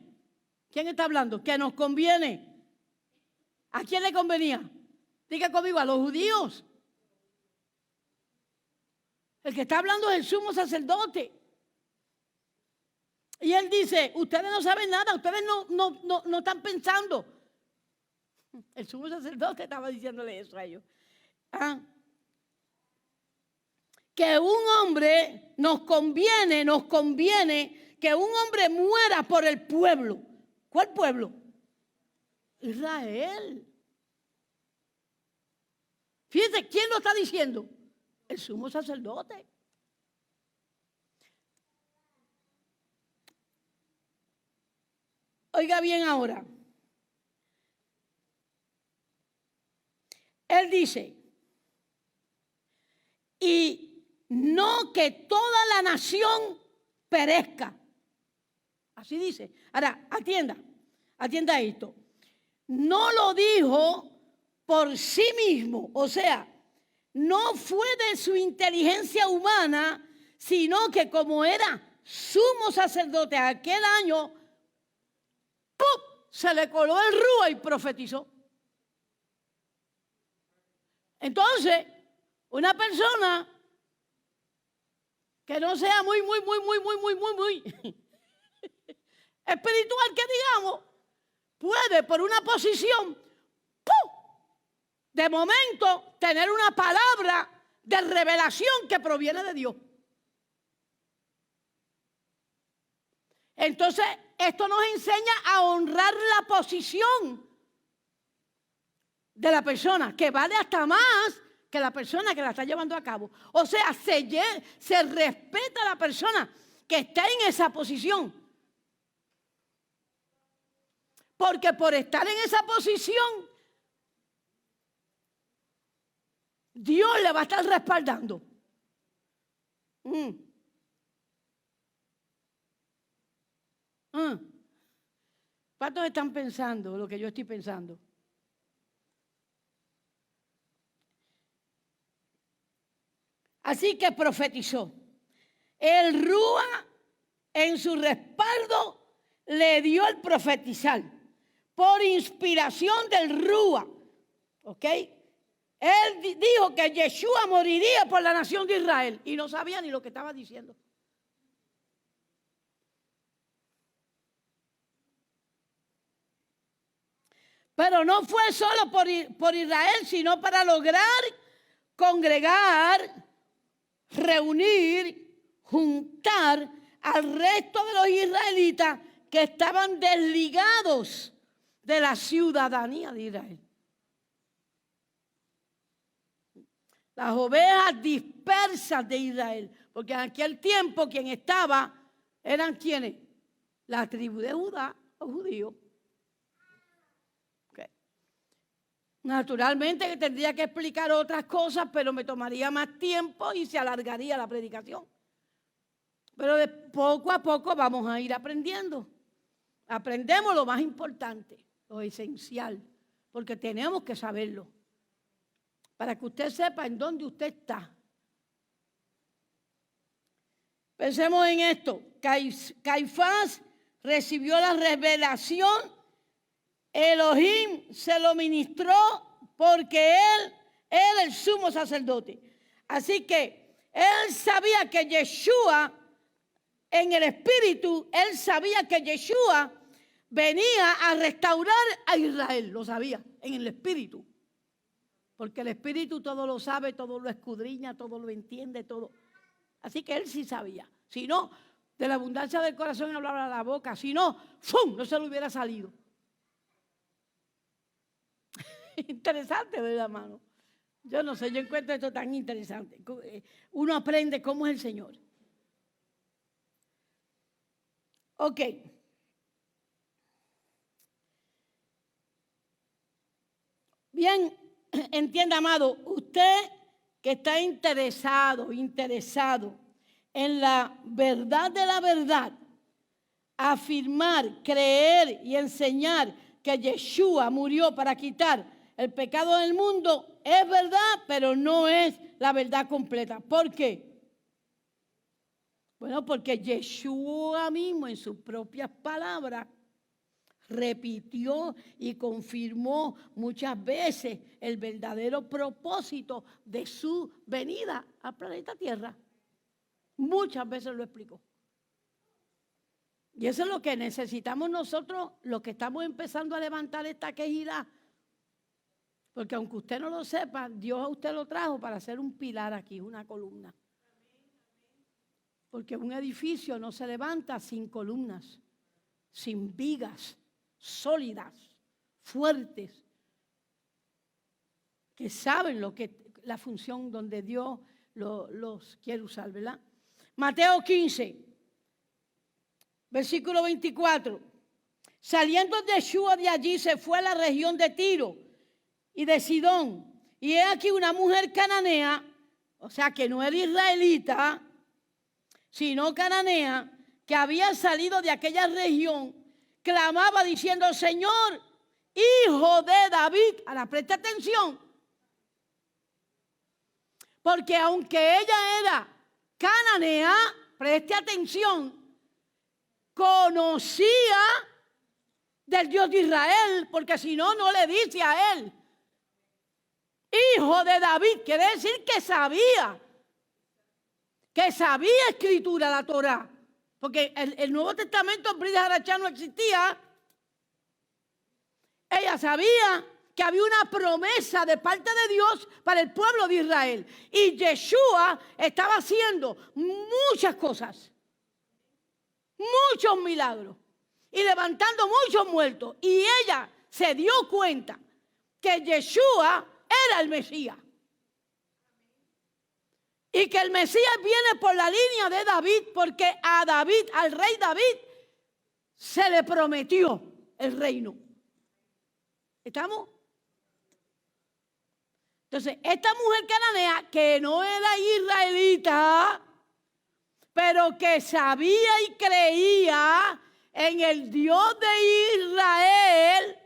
¿Quién está hablando? Que nos conviene. ¿A quién le convenía? Diga conmigo, a los judíos. El que está hablando es el sumo sacerdote. Y él dice: ustedes no saben nada, ustedes no están pensando. El sumo sacerdote estaba diciéndole eso a ellos. Que un hombre nos conviene que un hombre muera por el pueblo. ¿Cuál pueblo? Israel. Fíjense, ¿quién lo está diciendo? El sumo sacerdote. Oiga bien ahora. Él dice: y no que toda la nación perezca. Así dice. Ahora, atienda esto. No lo dijo por sí mismo, o sea, no fue de su inteligencia humana, sino que como era sumo sacerdote aquel año, ¡pum!, se le coló el rúa y profetizó. Entonces, una persona que no sea muy espiritual, que digamos, puede por una posición, ¡pum!, de momento tener una palabra de revelación que proviene de Dios. Entonces, esto nos enseña a honrar la posición de la persona, que vale hasta más que la persona que la está llevando a cabo. O sea, se respeta a la persona que está en esa posición. Porque por estar en esa posición, Dios le va a estar respaldando. ¿Cuántos están pensando lo que yo estoy pensando? Así que profetizó. El rúa en su respaldo le dio el profetizar por inspiración del rúa. ¿Ok? Él dijo que Yeshua moriría por la nación de Israel y no sabía ni lo que estaba diciendo. Pero no fue solo por Israel, sino para lograr congregar, reunir, juntar al resto de los israelitas que estaban desligados de la ciudadanía de Israel. Las ovejas dispersas de Israel, porque en aquel tiempo quien estaba eran quienes, la tribu de Judá, los judíos. Okay. Naturalmente que tendría que explicar otras cosas, pero me tomaría más tiempo y se alargaría la predicación. Pero de poco a poco vamos a ir aprendiendo. Aprendemos lo más importante, lo esencial, porque tenemos que saberlo. Para que usted sepa en dónde usted está. Pensemos en esto. Caifás recibió la revelación. Elohim se lo ministró porque él era el sumo sacerdote. Así que él sabía que Yeshua, en el espíritu, él sabía que Yeshua venía a restaurar a Israel. Lo sabía en el espíritu. Porque el espíritu todo lo sabe, todo lo escudriña, todo lo entiende, todo. Así que él sí sabía. Si no, de la abundancia del corazón hablaba la boca. Si no, ¡fum!, no se le hubiera salido. Interesante, ¿verdad, hermano? Yo no sé, yo encuentro esto tan interesante. Uno aprende cómo es el Señor. Ok. bien, entienda, amado, usted que está interesado en la verdad de la verdad, afirmar, creer y enseñar que Yeshua murió para quitar el pecado del mundo, es verdad, pero no es la verdad completa. ¿Por qué? Bueno, porque Yeshua mismo en sus propias palabras repitió y confirmó muchas veces el verdadero propósito de su venida al planeta Tierra. Muchas veces lo explicó. Y eso es lo que necesitamos nosotros, los que estamos empezando a levantar esta quejidad. Porque aunque usted no lo sepa, Dios a usted lo trajo para hacer un pilar aquí, una columna. Porque un edificio no se levanta sin columnas, sin vigas sólidas, fuertes, que saben la función donde Dios los quiere usar, ¿verdad? Mateo 15, versículo 24. Saliendo de Yeshua de allí, se fue a la región de Tiro y de Sidón. Y he aquí una mujer cananea, o sea que no era israelita, sino cananea, que había salido de aquella región, clamaba diciendo: Señor, hijo de David. Ahora presta atención, porque aunque ella era cananea, preste atención, conocía del Dios de Israel, porque si no, no le dice a él hijo de David. Quiere decir que sabía escritura, la Torá, porque el Nuevo Testamento en Brit Hadashah no existía. Ella sabía que había una promesa de parte de Dios para el pueblo de Israel, y Yeshua estaba haciendo muchas cosas, muchos milagros y levantando muchos muertos, y ella se dio cuenta que Yeshua era el Mesías y que el Mesías viene por la línea de David, porque a David, al rey David, se le prometió el reino. ¿Estamos? Entonces, esta mujer cananea, que no era israelita, pero que sabía y creía en el Dios de Israel,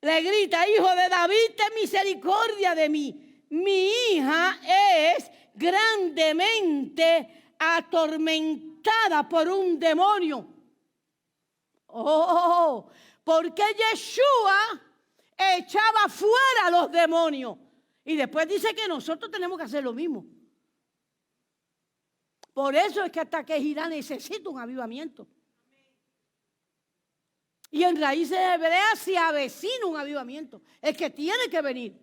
le grita: hijo de David, ten misericordia de mí. Mi hija es grandemente atormentada por un demonio. Oh, porque Yeshua echaba fuera a los demonios. Y después dice que nosotros tenemos que hacer lo mismo. Por eso es que esta quejidad necesita un avivamiento. Y en Raíces Hebreas se avecina un avivamiento. Es que tiene que venir.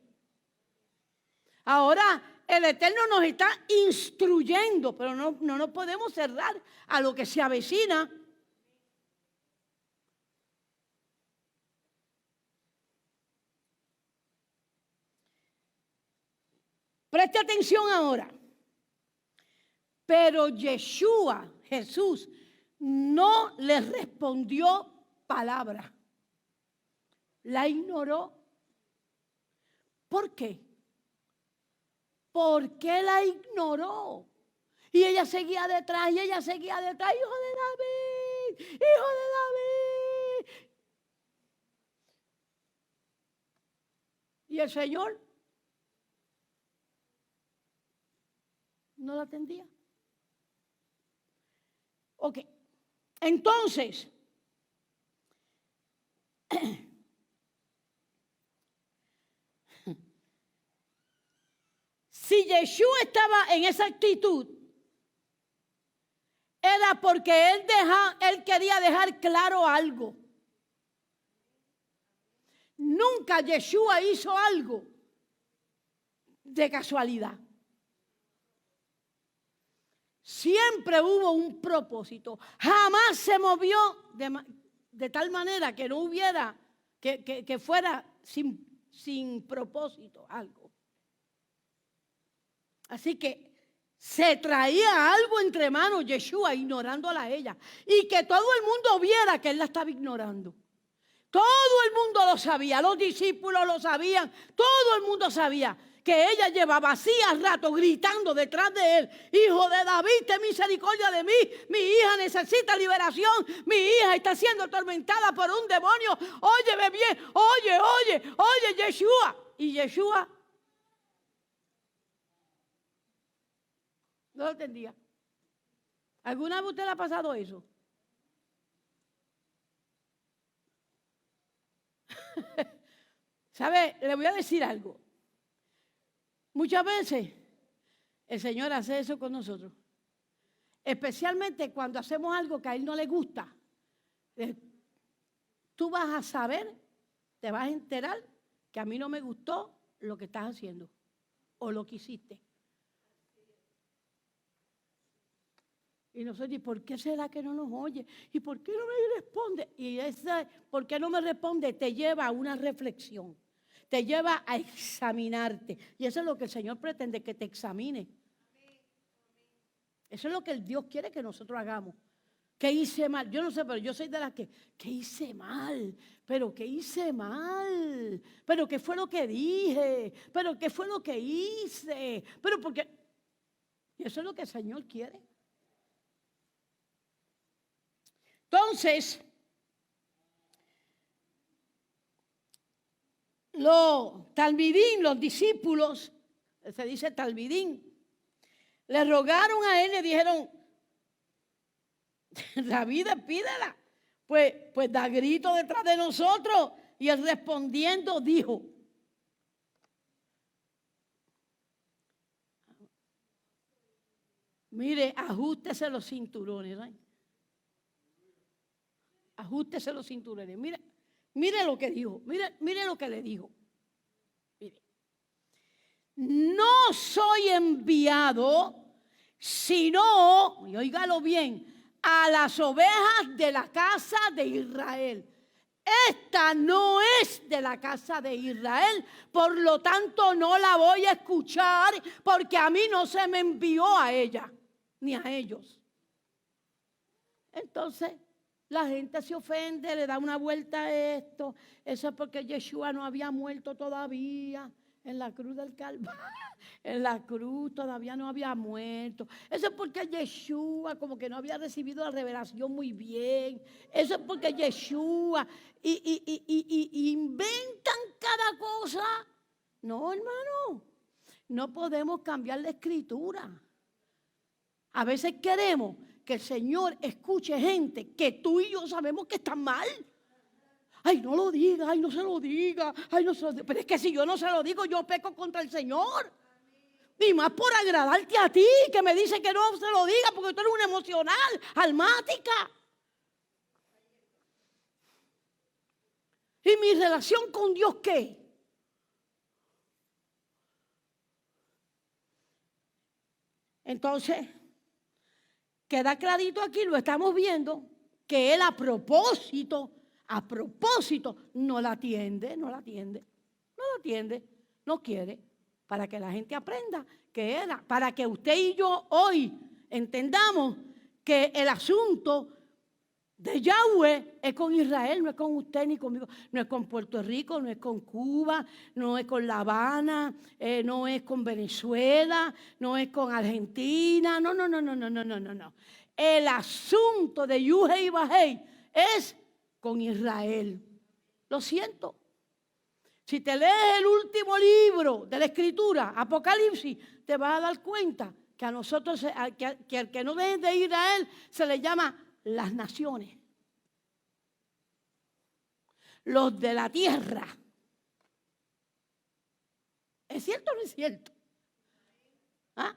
Ahora el Eterno nos está instruyendo, pero no nos podemos cerrar a lo que se avecina. Preste atención ahora. Pero Yeshua, Jesús, no le respondió palabra. La ignoró. ¿Por qué? ¿Por qué la ignoró? Y ella seguía detrás, hijo de David, hijo de David. Y el Señor no la atendía. Ok, entonces, si Yeshua estaba en esa actitud, era porque él quería dejar claro algo. Nunca Yeshua hizo algo de casualidad. Siempre hubo un propósito. Jamás se movió de tal manera que no hubiera, que fuera sin propósito algo. Así que se traía algo entre manos Yeshua, ignorándola a ella. Y que todo el mundo viera que él la estaba ignorando. Todo el mundo lo sabía, los discípulos lo sabían, todo el mundo sabía que ella llevaba hacía rato gritando detrás de él: Hijo de David, ten misericordia de mí, mi hija necesita liberación, mi hija está siendo atormentada por un demonio, óyeme bien, oye, Yeshua. Y Yeshua no lo entendía. ¿Alguna vez usted le ha pasado eso? ¿Sabe? Le voy a decir algo. Muchas veces el Señor hace eso con nosotros. Especialmente cuando hacemos algo que a Él no le gusta. Tú vas a saber, te vas a enterar que a mí no me gustó lo que estás haciendo o lo que hiciste. Y nosotros, ¿y por qué será que no nos oye? ¿Y por qué no me responde? Y ese ¿por qué no me responde? Te lleva a una reflexión. Te lleva a examinarte. Y eso es lo que el Señor pretende, que te examine. Eso es lo que el Dios quiere que nosotros hagamos. ¿Qué hice mal? Yo no sé, pero yo soy de las que hice mal. Pero ¿qué hice mal? Pero ¿qué fue lo que dije? Pero ¿qué fue lo que hice? Pero porque... Y eso es lo que el Señor quiere. Entonces, los talmidín, los discípulos, se dice talmidín, le rogaron a él, le dijeron: Rabí, despídela, pues da grito detrás de nosotros. Y él respondiendo dijo: mire, ajústese los cinturones, ¿no? Ajústese los cinturones. Mire lo que dijo. Mire lo que le dijo. Mire. No soy enviado, sino, y óigalo bien, a las ovejas de la casa de Israel. Esta no es de la casa de Israel, por lo tanto no la voy a escuchar, porque a mí no se me envió a ella, ni a ellos. Entonces la gente se ofende, le da una vuelta a esto. Eso es porque Yeshua no había muerto todavía en la cruz del Calvario. En la cruz todavía no había muerto. Eso es porque Yeshua como que no había recibido la revelación muy bien. Eso es porque Yeshua y inventan cada cosa. No, hermano, no podemos cambiar la escritura. A veces queremos que el Señor escuche gente que tú y yo sabemos que están mal. Ay, no lo diga, ay, no se lo diga, ay, no se lo diga. Pero es que si yo no se lo digo, yo peco contra el Señor. Y más por agradarte a ti, que me dice que no se lo diga porque tú eres una emocional, almática. ¿Y mi relación con Dios qué? Entonces, queda clarito aquí, lo estamos viendo, que él a propósito, no la atiende, no quiere, para que la gente aprenda que era, para que usted y yo hoy entendamos que el asunto de Yahweh es con Israel, no es con usted ni conmigo, no es con Puerto Rico, no es con Cuba, no es con La Habana, no es con Venezuela, no es con Argentina, no. El asunto de Yuhei y Bajei es con Israel. Lo siento. Si te lees el último libro de la Escritura, Apocalipsis, te vas a dar cuenta que a nosotros, que al que no es de Israel, se le llama las naciones. Los de la tierra. ¿Es cierto o no es cierto? ¿Ah?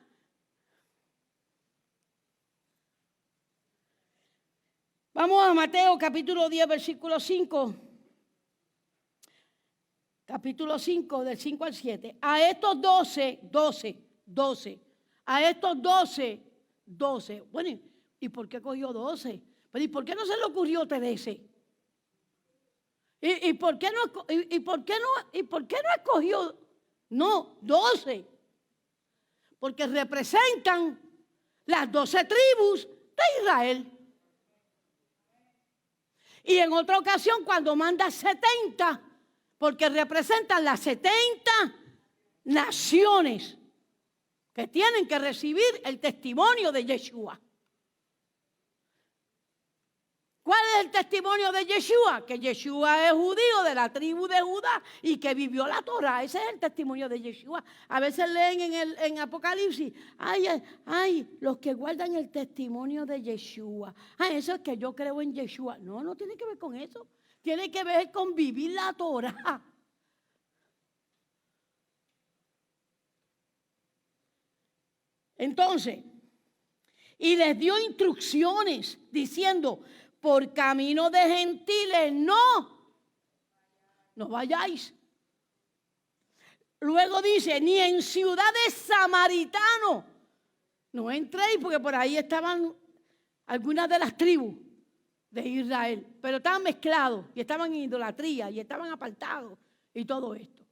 Vamos a Mateo capítulo 10, versículo 5. Capítulo 5, del 5 al 7. A estos 12. A estos 12. Bueno, ¿y por qué cogió 12? Pero ¿y por qué no se le ocurrió 13? ¿Y por qué no escogió? No, 12. Porque representan las 12 tribus de Israel. Y en otra ocasión cuando manda 70, porque representan las 70 naciones que tienen que recibir el testimonio de Yeshua. ¿Cuál es el testimonio de Yeshua? Que Yeshua es judío de la tribu de Judá y que vivió la Torah. Ese es el testimonio de Yeshua. A veces leen en Apocalipsis, ay, los que guardan el testimonio de Yeshua. Eso es que yo creo en Yeshua. No tiene que ver con eso. Tiene que ver con vivir la Torah. Entonces, y les dio instrucciones diciendo, por camino de gentiles no vayáis. Luego dice, ni en ciudades samaritanos no entréis, porque por ahí estaban algunas de las tribus de Israel, pero estaban mezclados y estaban en idolatría y estaban apartados y todo esto.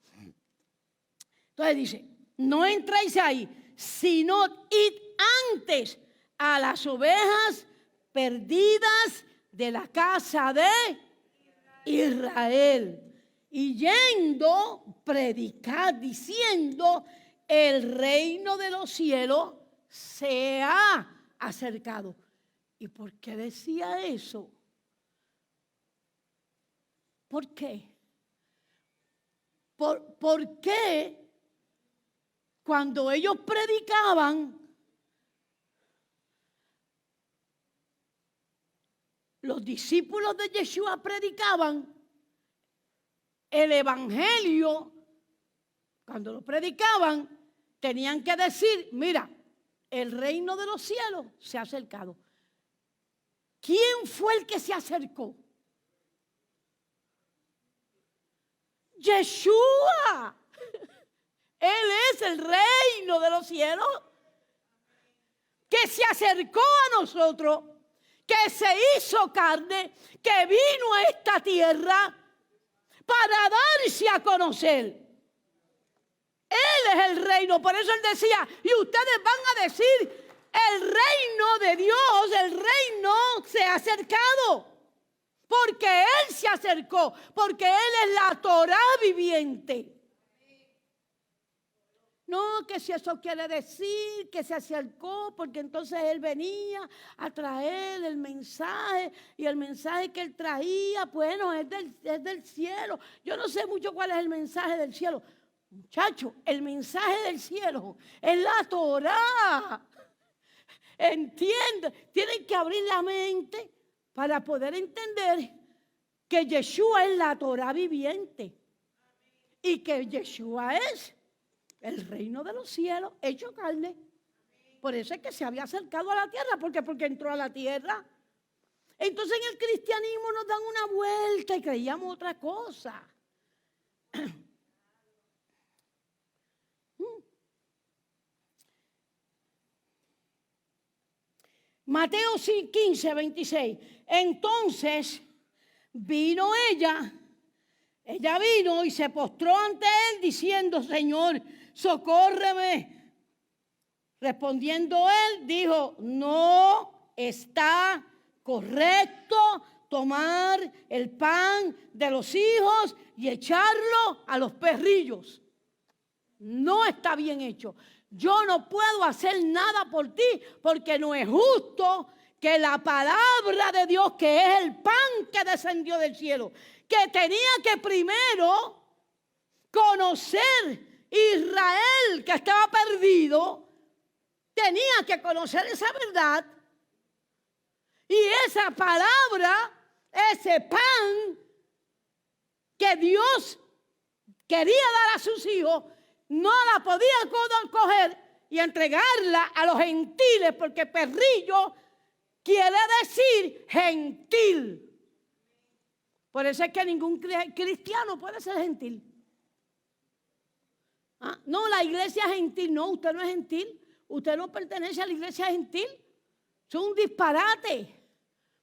Entonces dice, no entréis ahí, sino id antes a las ovejas perdidas de la casa de Israel. Y yendo, predicad diciendo, el reino de los cielos se ha acercado. ¿Y por qué decía eso? ¿Por qué? ¿Por qué cuando ellos predicaban, los discípulos de Yeshua predicaban el evangelio, cuando lo predicaban, tenían que decir, mira, el reino de los cielos se ha acercado? ¿Quién fue el que se acercó? Yeshua. Él es el reino de los cielos que se acercó a nosotros, que se hizo carne, que vino a esta tierra para darse a conocer. Él es el reino. Por eso él decía, y ustedes van a decir, el reino de Dios, el reino se ha acercado. Porque Él se acercó, porque Él es la Torah viviente. No, que si eso quiere decir que se acercó, porque entonces Él venía a traer el mensaje, y el mensaje que Él traía, bueno, es del cielo. Yo no sé mucho cuál es el mensaje del cielo. Muchachos, el mensaje del cielo es la Torah. Entiende, tienen que abrir la mente para poder entender que Yeshua es la Torah viviente y que Yeshua es el reino de los cielos hecho carne. Por eso es que se había acercado a la tierra, porque entró a la tierra. Entonces en el cristianismo nos dan una vuelta y creíamos otra cosa. Mateo 15, 26. Entonces vino ella vino y se postró ante él diciendo, Señor, socórreme. Respondiendo él, dijo, no está correcto tomar el pan de los hijos y echarlo a los perrillos. No está bien hecho. Yo no puedo hacer nada por ti porque no es justo que la palabra de Dios, que es el pan que descendió del cielo, que tenía que primero conocer Israel que estaba perdido, tenía que conocer esa verdad, y esa palabra, ese pan que Dios quería dar a sus hijos, no la podía coger y entregarla a los gentiles, porque perrillo quiere decir gentil. Por eso es que ningún cristiano puede ser gentil. No, la iglesia gentil, no, usted no es gentil. Usted no pertenece a la iglesia gentil. Es un disparate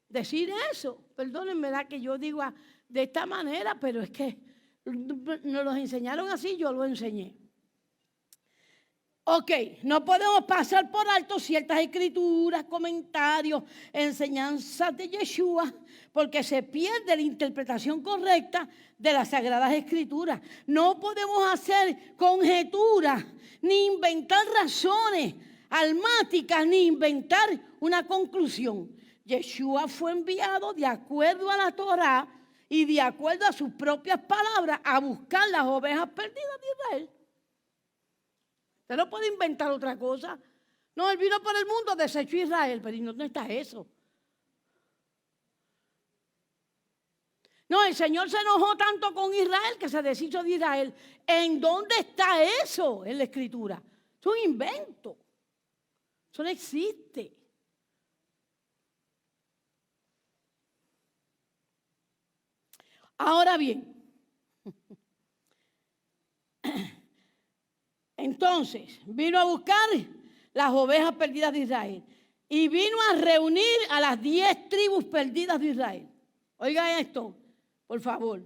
decir eso. Perdónenme, da que yo digo de esta manera, pero es que nos los enseñaron así, yo lo enseñé. Ok, no podemos pasar por alto ciertas escrituras, comentarios, enseñanzas de Yeshua, porque se pierde la interpretación correcta de las Sagradas Escrituras. No podemos hacer conjeturas, ni inventar razones almáticas, ni inventar una conclusión. Yeshua fue enviado de acuerdo a la Torá y de acuerdo a sus propias palabras a buscar las ovejas perdidas de Israel. Usted no puede inventar otra cosa. No, él vino por el mundo, desechó a Israel, pero ¿dónde está eso? No, el Señor se enojó tanto con Israel que se deshizo de Israel. ¿En dónde está eso en la Escritura? Es un invento. Eso no existe. Ahora bien, entonces vino a buscar las ovejas perdidas de Israel y vino a reunir a las 10 tribus perdidas de Israel. Oiga esto, por favor.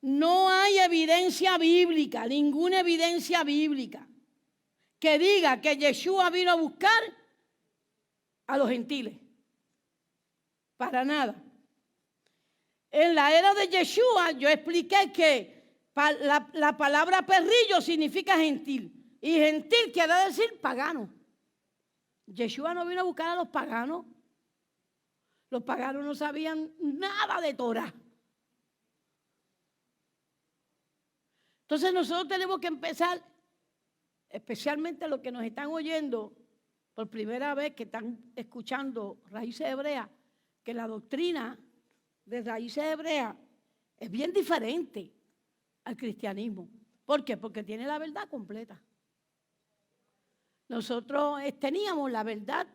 No hay evidencia bíblica, ninguna evidencia bíblica que diga que Yeshua vino a buscar a los gentiles. Para nada. En la era de Yeshua yo expliqué que la palabra perrillo significa gentil. Y gentil quiere decir pagano. Yeshua no vino a buscar a los paganos. Los paganos no sabían nada de Torah. Entonces nosotros tenemos que empezar, especialmente los que nos están oyendo por primera vez, que están escuchando raíces hebreas, que la doctrina de raíces hebreas es bien diferente al cristianismo. ¿Por qué? Porque tiene la verdad completa. Nosotros teníamos la verdad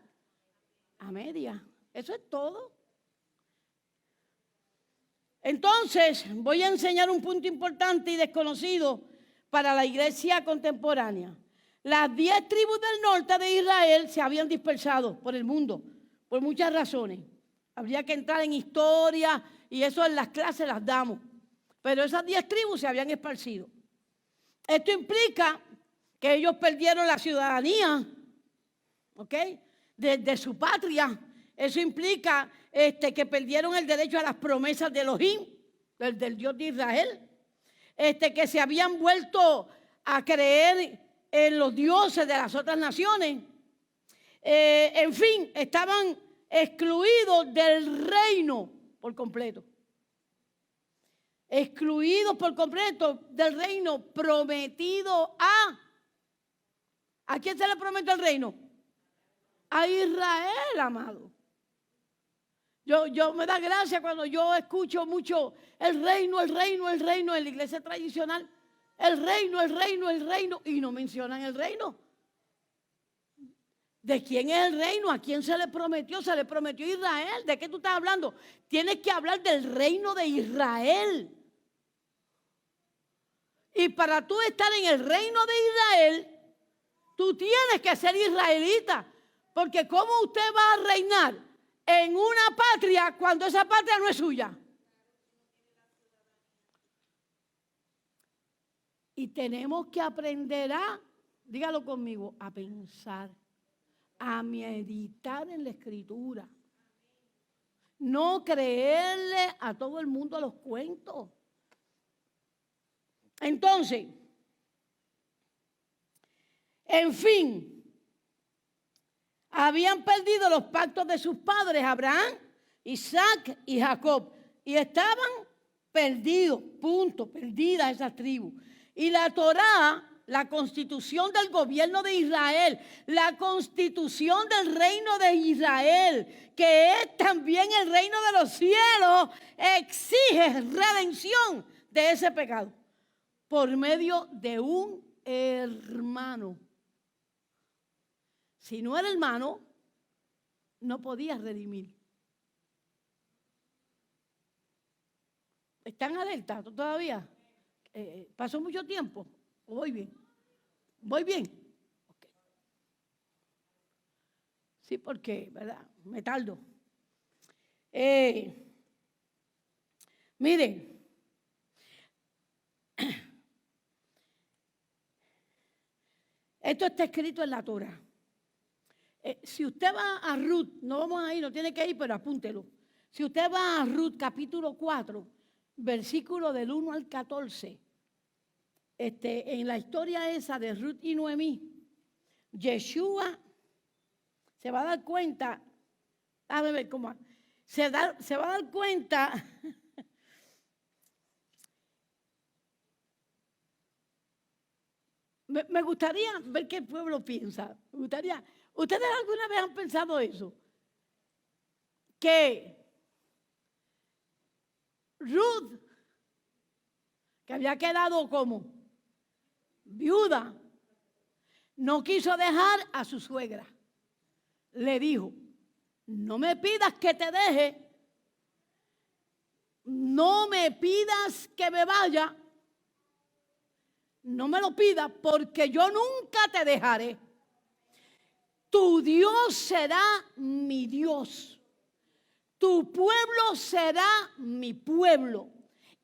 a media. Eso es todo. Entonces, voy a enseñar un punto importante y desconocido para la iglesia contemporánea. Las 10 tribus del norte de Israel se habían dispersado por el mundo, por muchas razones. Habría que entrar en historia y eso en las clases las damos. Pero esas 10 tribus se habían esparcido. Esto implica que ellos perdieron la ciudadanía, ¿ok? De su patria. Eso implica que perdieron el derecho a las promesas de Elohim, del Dios de Israel. Que se habían vuelto a creer en los dioses de las otras naciones. En fin, estaban excluidos del reino por completo. Excluidos por completo del reino prometido ¿a quién se le prometió el reino? A Israel, amado. Yo me da gracia cuando yo escucho mucho el reino en la iglesia tradicional. El reino, y no mencionan el reino. ¿De quién es el reino? ¿A quién se le prometió? Se le prometió a Israel. ¿De qué tú estás hablando? Tienes que hablar del reino de Israel. Y para tú estar en el reino de Israel, tú tienes que ser israelita. Porque ¿cómo usted va a reinar en una patria cuando esa patria no es suya? Y tenemos que aprender dígalo conmigo, a pensar, a meditar en la Escritura. No creerle a todo el mundo los cuentos. Entonces, en fin, habían perdido los pactos de sus padres, Abraham, Isaac y Jacob. Y estaban perdidos, punto, perdidas esas tribus. Y la Torá, la constitución del gobierno de Israel, la constitución del reino de Israel, que es también el reino de los cielos, exige redención de ese pecado por medio de un hermano. Si no era hermano, no podía redimir. ¿Están alerta todavía? ¿Pasó mucho tiempo? ¿O voy bien? ¿Voy bien? Okay. Sí, porque, ¿verdad? Me tardo. Miren. Esto está escrito en la Torá. Si usted va a Ruth, no vamos a ir, no tiene que ir, pero apúntelo. Si usted va a Ruth capítulo 4, versículo del 1 al 14, en la historia esa de Ruth y Noemí, Yeshua se va a dar cuenta, a ver cómo, se va a dar cuenta me gustaría ver qué el pueblo piensa. Me gustaría, ¿ustedes alguna vez han pensado eso? Que Ruth, que había quedado como viuda, no quiso dejar a su suegra. Le dijo, no me pidas que te deje, no me pidas que me vaya, no me lo pidas porque yo nunca te dejaré. Tu Dios será mi Dios, tu pueblo será mi pueblo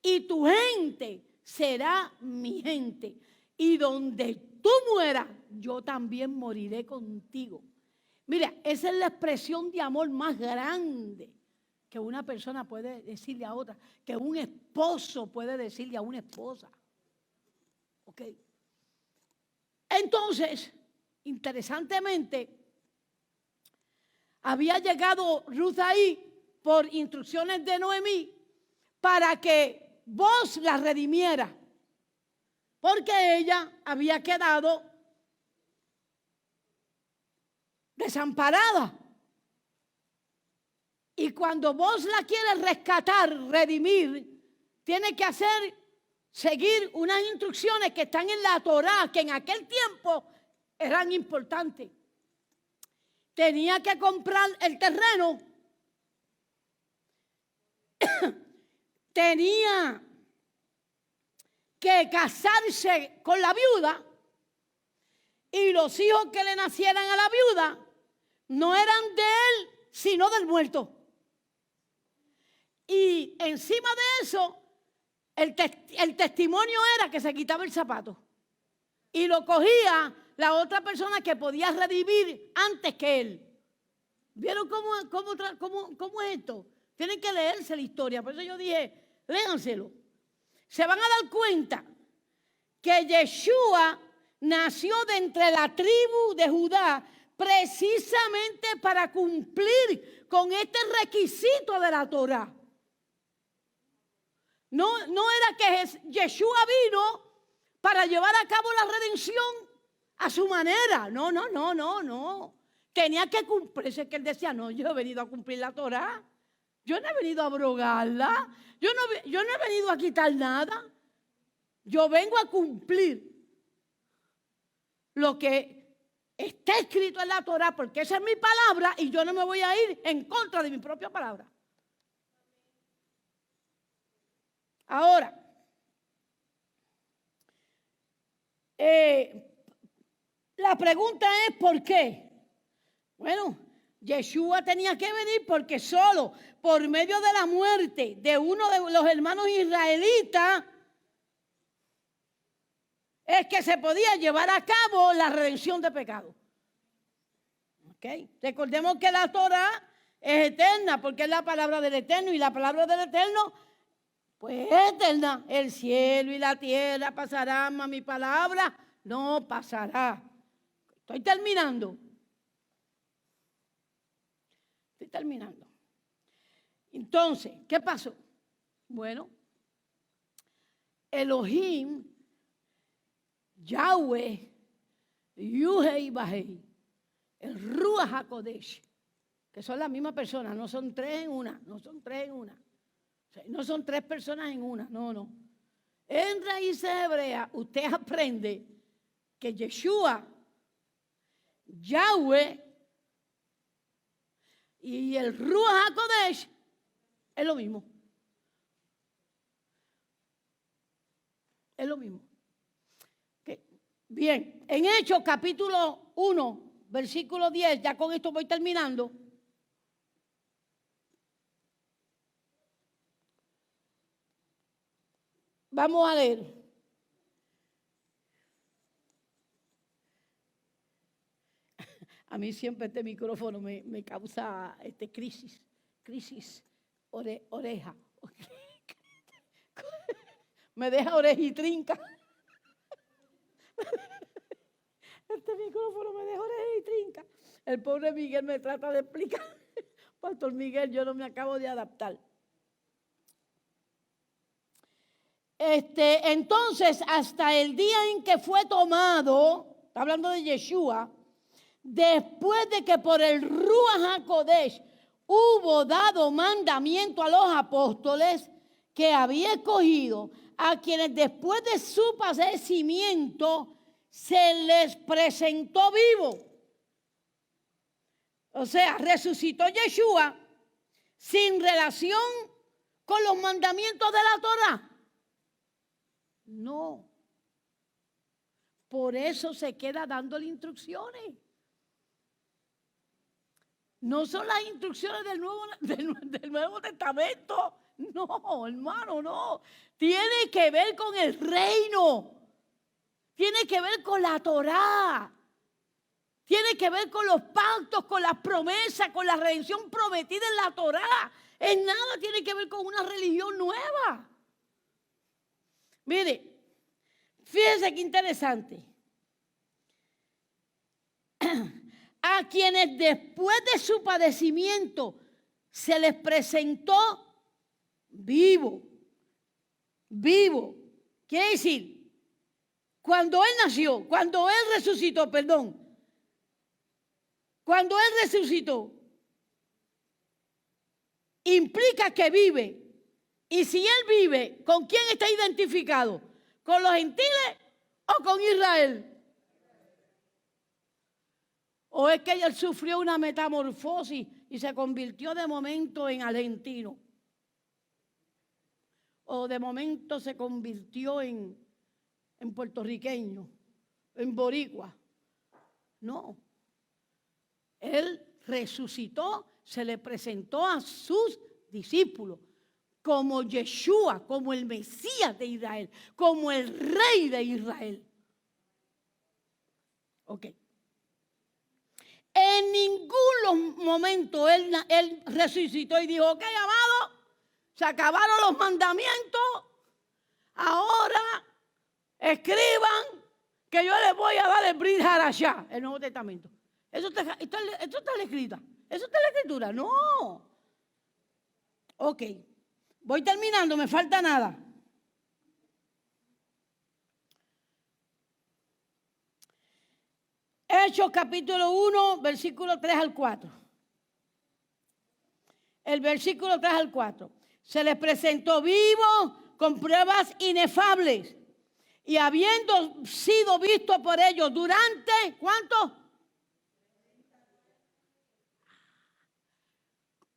y tu gente será mi gente. Y donde tú mueras, yo también moriré contigo. Mira, esa es la expresión de amor más grande que una persona puede decirle a otra, que un esposo puede decirle a una esposa. ¿Ok? Entonces, interesantemente, había llegado Ruth ahí por instrucciones de Noemí para que vos la redimiera, porque ella había quedado desamparada. Y cuando vos la quieres rescatar, redimir, tiene que seguir unas instrucciones que están en la Torá, que en aquel tiempo eran importantes. Tenía que comprar el terreno, tenía que casarse con la viuda, y los hijos que le nacieran a la viuda no eran de él, sino del muerto. Y encima de eso, el testimonio era que se quitaba el zapato y lo cogía la otra persona que podía redimir antes que él. ¿Vieron cómo es esto? Tienen que leerse la historia. Por eso yo dije, léanselo. Se van a dar cuenta que Yeshua nació de entre la tribu de Judá precisamente para cumplir con este requisito de la Torá. No era que Yeshua vino para llevar a cabo la redención a su manera. No. Tenía que cumplirse, que él decía, no, yo he venido a cumplir la Torá. Yo no he venido a abrogarla. Yo no he venido a quitar nada. Yo vengo a cumplir lo que está escrito en la Torá, porque esa es mi palabra y yo no me voy a ir en contra de mi propia palabra. Ahora, la pregunta es ¿por qué? Bueno, Yeshua tenía que venir porque solo por medio de la muerte de uno de los hermanos israelitas es que se podía llevar a cabo la redención de pecado. ¿Okay? Recordemos que la Torá es eterna porque es la palabra del Eterno, y la palabra del Eterno pues es eterna. El cielo y la tierra pasarán, mas mi palabra no pasará. Estoy terminando. Entonces, ¿qué pasó? Bueno, Elohim, Yahweh, Yuhe y Bajei, el Ruach HaKodesh, que son la misma persona, no son tres en una, no son tres personas en una, no. En raíces hebreas, usted aprende que Yeshua, Yahweh y el Ruach HaKodesh es lo mismo. Es lo mismo. Okay. Bien, en Hechos capítulo 1, versículo 10, ya con esto voy terminando. Vamos a leer. A mí siempre este micrófono me causa crisis, oreja. Me deja orejitrinca. Este micrófono me deja orejitrinca. El pobre Miguel me trata de explicar. Pastor Miguel, yo no me acabo de adaptar. Entonces, hasta el día en que fue tomado, está hablando de Yeshua, después de que por el Ruach HaKodesh hubo dado mandamiento a los apóstoles que había escogido, a quienes después de su padecimiento se les presentó vivo. O sea, resucitó Yeshua sin relación con los mandamientos de la Torá. No. Por eso se queda dándole instrucciones. No son las instrucciones del Nuevo Testamento. No, hermano, no. Tiene que ver con el reino. Tiene que ver con la Torá. Tiene que ver con los pactos, con las promesas, con la redención prometida en la Torá. En nada tiene que ver con una religión nueva. Mire, fíjense qué interesante. A quienes después de su padecimiento se les presentó vivo. Quiere decir, cuando Él resucitó, cuando Él resucitó, implica que vive. Y si Él vive, ¿con quién está identificado? ¿Con los gentiles o con Israel? ¿O es que Él sufrió una metamorfosis y se convirtió de momento en argentino? ¿O de momento se convirtió en puertorriqueño, en boricua? No. Él resucitó, se le presentó a sus discípulos como Yeshua, como el Mesías de Israel, como el Rey de Israel. Ok. En ningún momento él resucitó y dijo, ok, amado, se acabaron los mandamientos, ahora escriban que yo les voy a dar el Brit Hadashah, el Nuevo Testamento. Eso está en la escritura. Eso está en la escritura. No. Ok. Voy terminando, me falta nada. Hechos capítulo 1, versículo 3 al 4. El versículo 3 al 4. Se les presentó vivo con pruebas inefables. Y habiendo sido visto por ellos durante, ¿cuánto?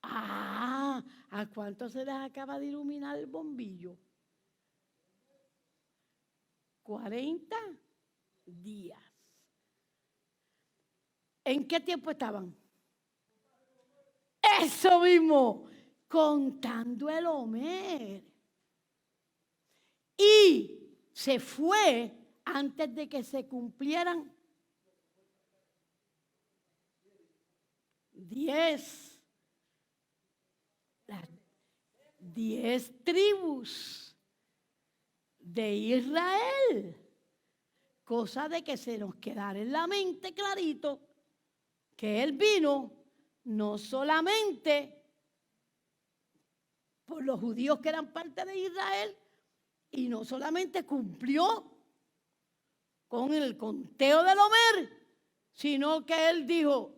¿A cuánto se les acaba de iluminar el bombillo? 40 días. ¿En qué tiempo estaban? Eso mismo, contando el Homer. Y se fue antes de que se cumplieran 10 tribus de Israel. Cosa de que se nos quedara en la mente clarito que Él vino no solamente por los judíos que eran parte de Israel y no solamente cumplió con el conteo del Homer, sino que Él dijo,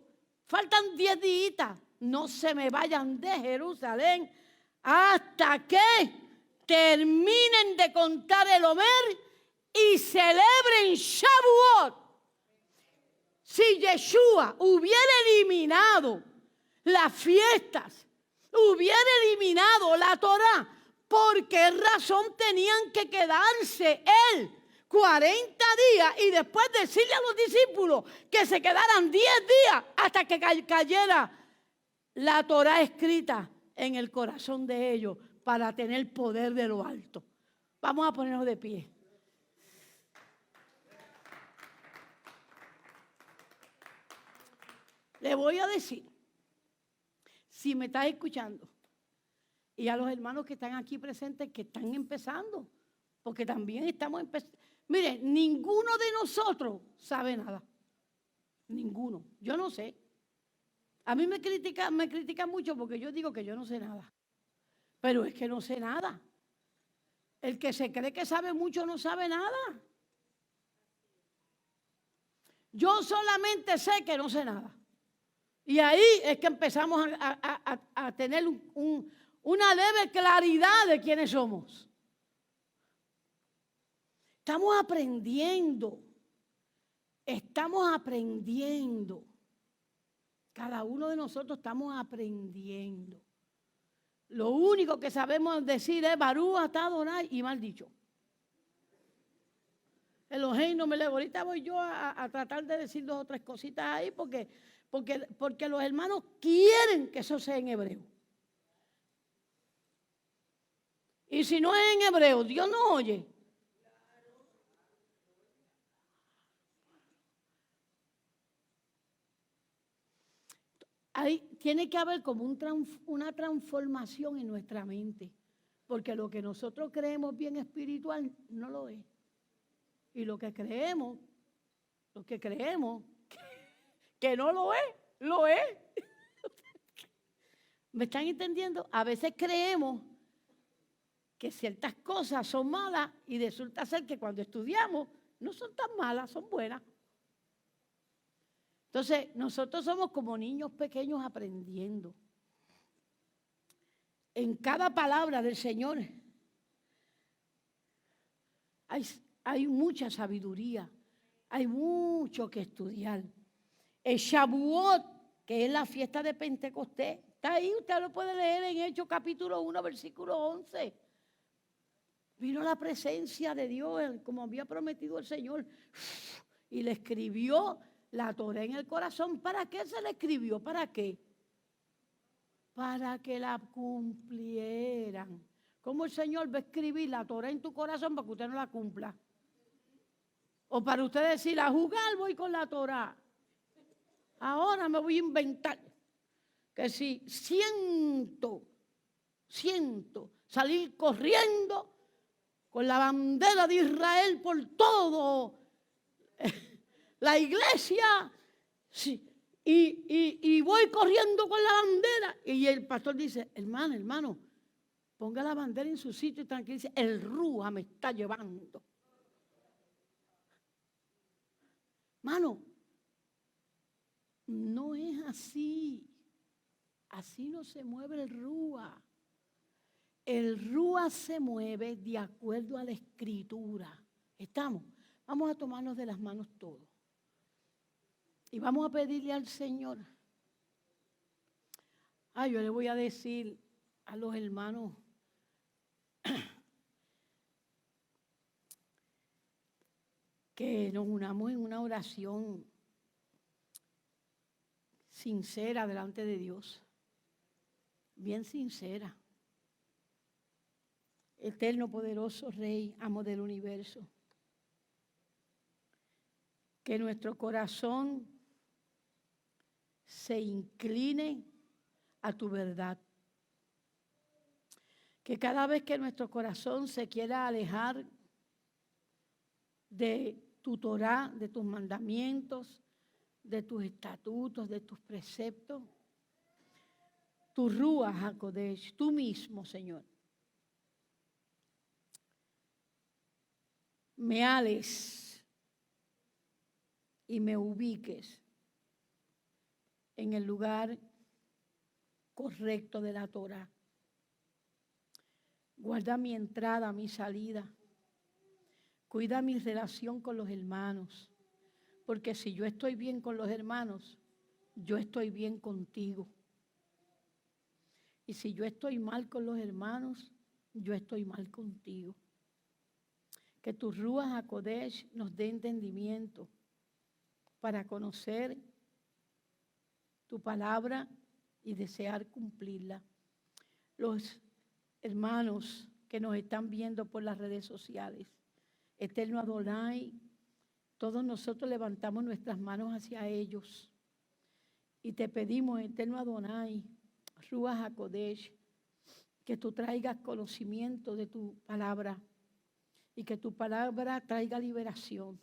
faltan 10 días, no se me vayan de Jerusalén hasta que terminen de contar el Homer y celebren Shavuot. Si Yeshua hubiera eliminado las fiestas, hubiera eliminado la Torá, ¿por qué razón tenían que quedarse él 40 días y después decirle a los discípulos que se quedaran 10 días hasta que cayera la Torá escrita en el corazón de ellos para tener poder de lo alto? Vamos a ponernos de pie. Le voy a decir, si me estás escuchando, y a los hermanos que están aquí presentes que están empezando, porque también estamos empezando. Mire, ninguno de nosotros sabe nada. Ninguno. Yo no sé. A mí me critican mucho porque yo digo que yo no sé nada. Pero es que no sé nada. El que se cree que sabe mucho no sabe nada. Yo solamente sé que no sé nada. Y ahí es que empezamos a tener una leve claridad de quiénes somos. Estamos aprendiendo. Estamos aprendiendo. Cada uno de nosotros estamos aprendiendo. Lo único que sabemos decir es Barú atá Adonai y mal dicho. Elohim no me leo. Ahorita voy yo a tratar de decir 2 o 3 cositas ahí porque los hermanos quieren que eso sea en hebreo. Y si no es en hebreo, Dios no oye. Ahí tiene que haber como una transformación en nuestra mente, porque lo que nosotros creemos bien espiritual no lo es. Y lo que creemos que no lo es, lo es. ¿Me están entendiendo? A veces creemos que ciertas cosas son malas y resulta ser que cuando estudiamos no son tan malas, son buenas. Entonces, nosotros somos como niños pequeños aprendiendo. En cada palabra del Señor hay mucha sabiduría, hay mucho que estudiar. El Shavuot, que es la fiesta de Pentecostés, está ahí, usted lo puede leer en Hechos capítulo 1, versículo 11. Vino la presencia de Dios, como había prometido el Señor, y le escribió la Torá en el corazón. ¿Para qué se le escribió? ¿Para qué? Para que la cumplieran. ¿Cómo el Señor va a escribir la Torá en tu corazón para que usted no la cumpla? O para usted decir, a jugar voy con la Torá. Ahora me voy a inventar que si siento salir corriendo con la bandera de Israel por todo la iglesia, sí, y voy corriendo con la bandera. Y el pastor dice, hermano, ponga la bandera en su sitio y tranquilice, el Rúa me está llevando. Hermano, no es así. Así no se mueve el Rúa. El Rúa se mueve de acuerdo a la Escritura. ¿Estamos? Vamos a tomarnos de las manos todos. Y vamos a pedirle al Señor. Yo le voy a decir a los hermanos que nos unamos en una oración sincera delante de Dios. Bien sincera. Eterno, poderoso Rey, amo del universo. Que nuestro corazón se incline a tu verdad. Que cada vez que nuestro corazón se quiera alejar de tu Torá, de tus mandamientos, de tus estatutos, de tus preceptos, tu Ruach HaKodesh, tú mismo, Señor, me ales y me ubiques en el lugar correcto de la Torá. Guarda mi entrada, mi salida. Cuida mi relación con los hermanos. Porque si yo estoy bien con los hermanos, yo estoy bien contigo. Y si yo estoy mal con los hermanos, yo estoy mal contigo. Que tu Ruach HaKodesh nos dé entendimiento para conocer tu palabra y desear cumplirla. Los hermanos que nos están viendo por las redes sociales, Eterno Adonai, todos nosotros levantamos nuestras manos hacia ellos Y te pedimos, eterno Adonai, Ruach HaKodesh, que tú traigas conocimiento de tu palabra y que tu palabra traiga liberación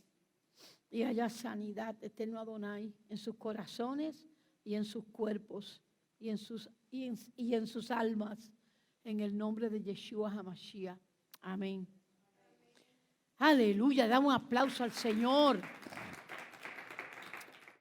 y haya sanidad, eterno Adonai, en sus corazones y en sus cuerpos y en sus almas, en el nombre de Yeshua HaMashiach. Amén. Aleluya, damos un aplauso al Señor.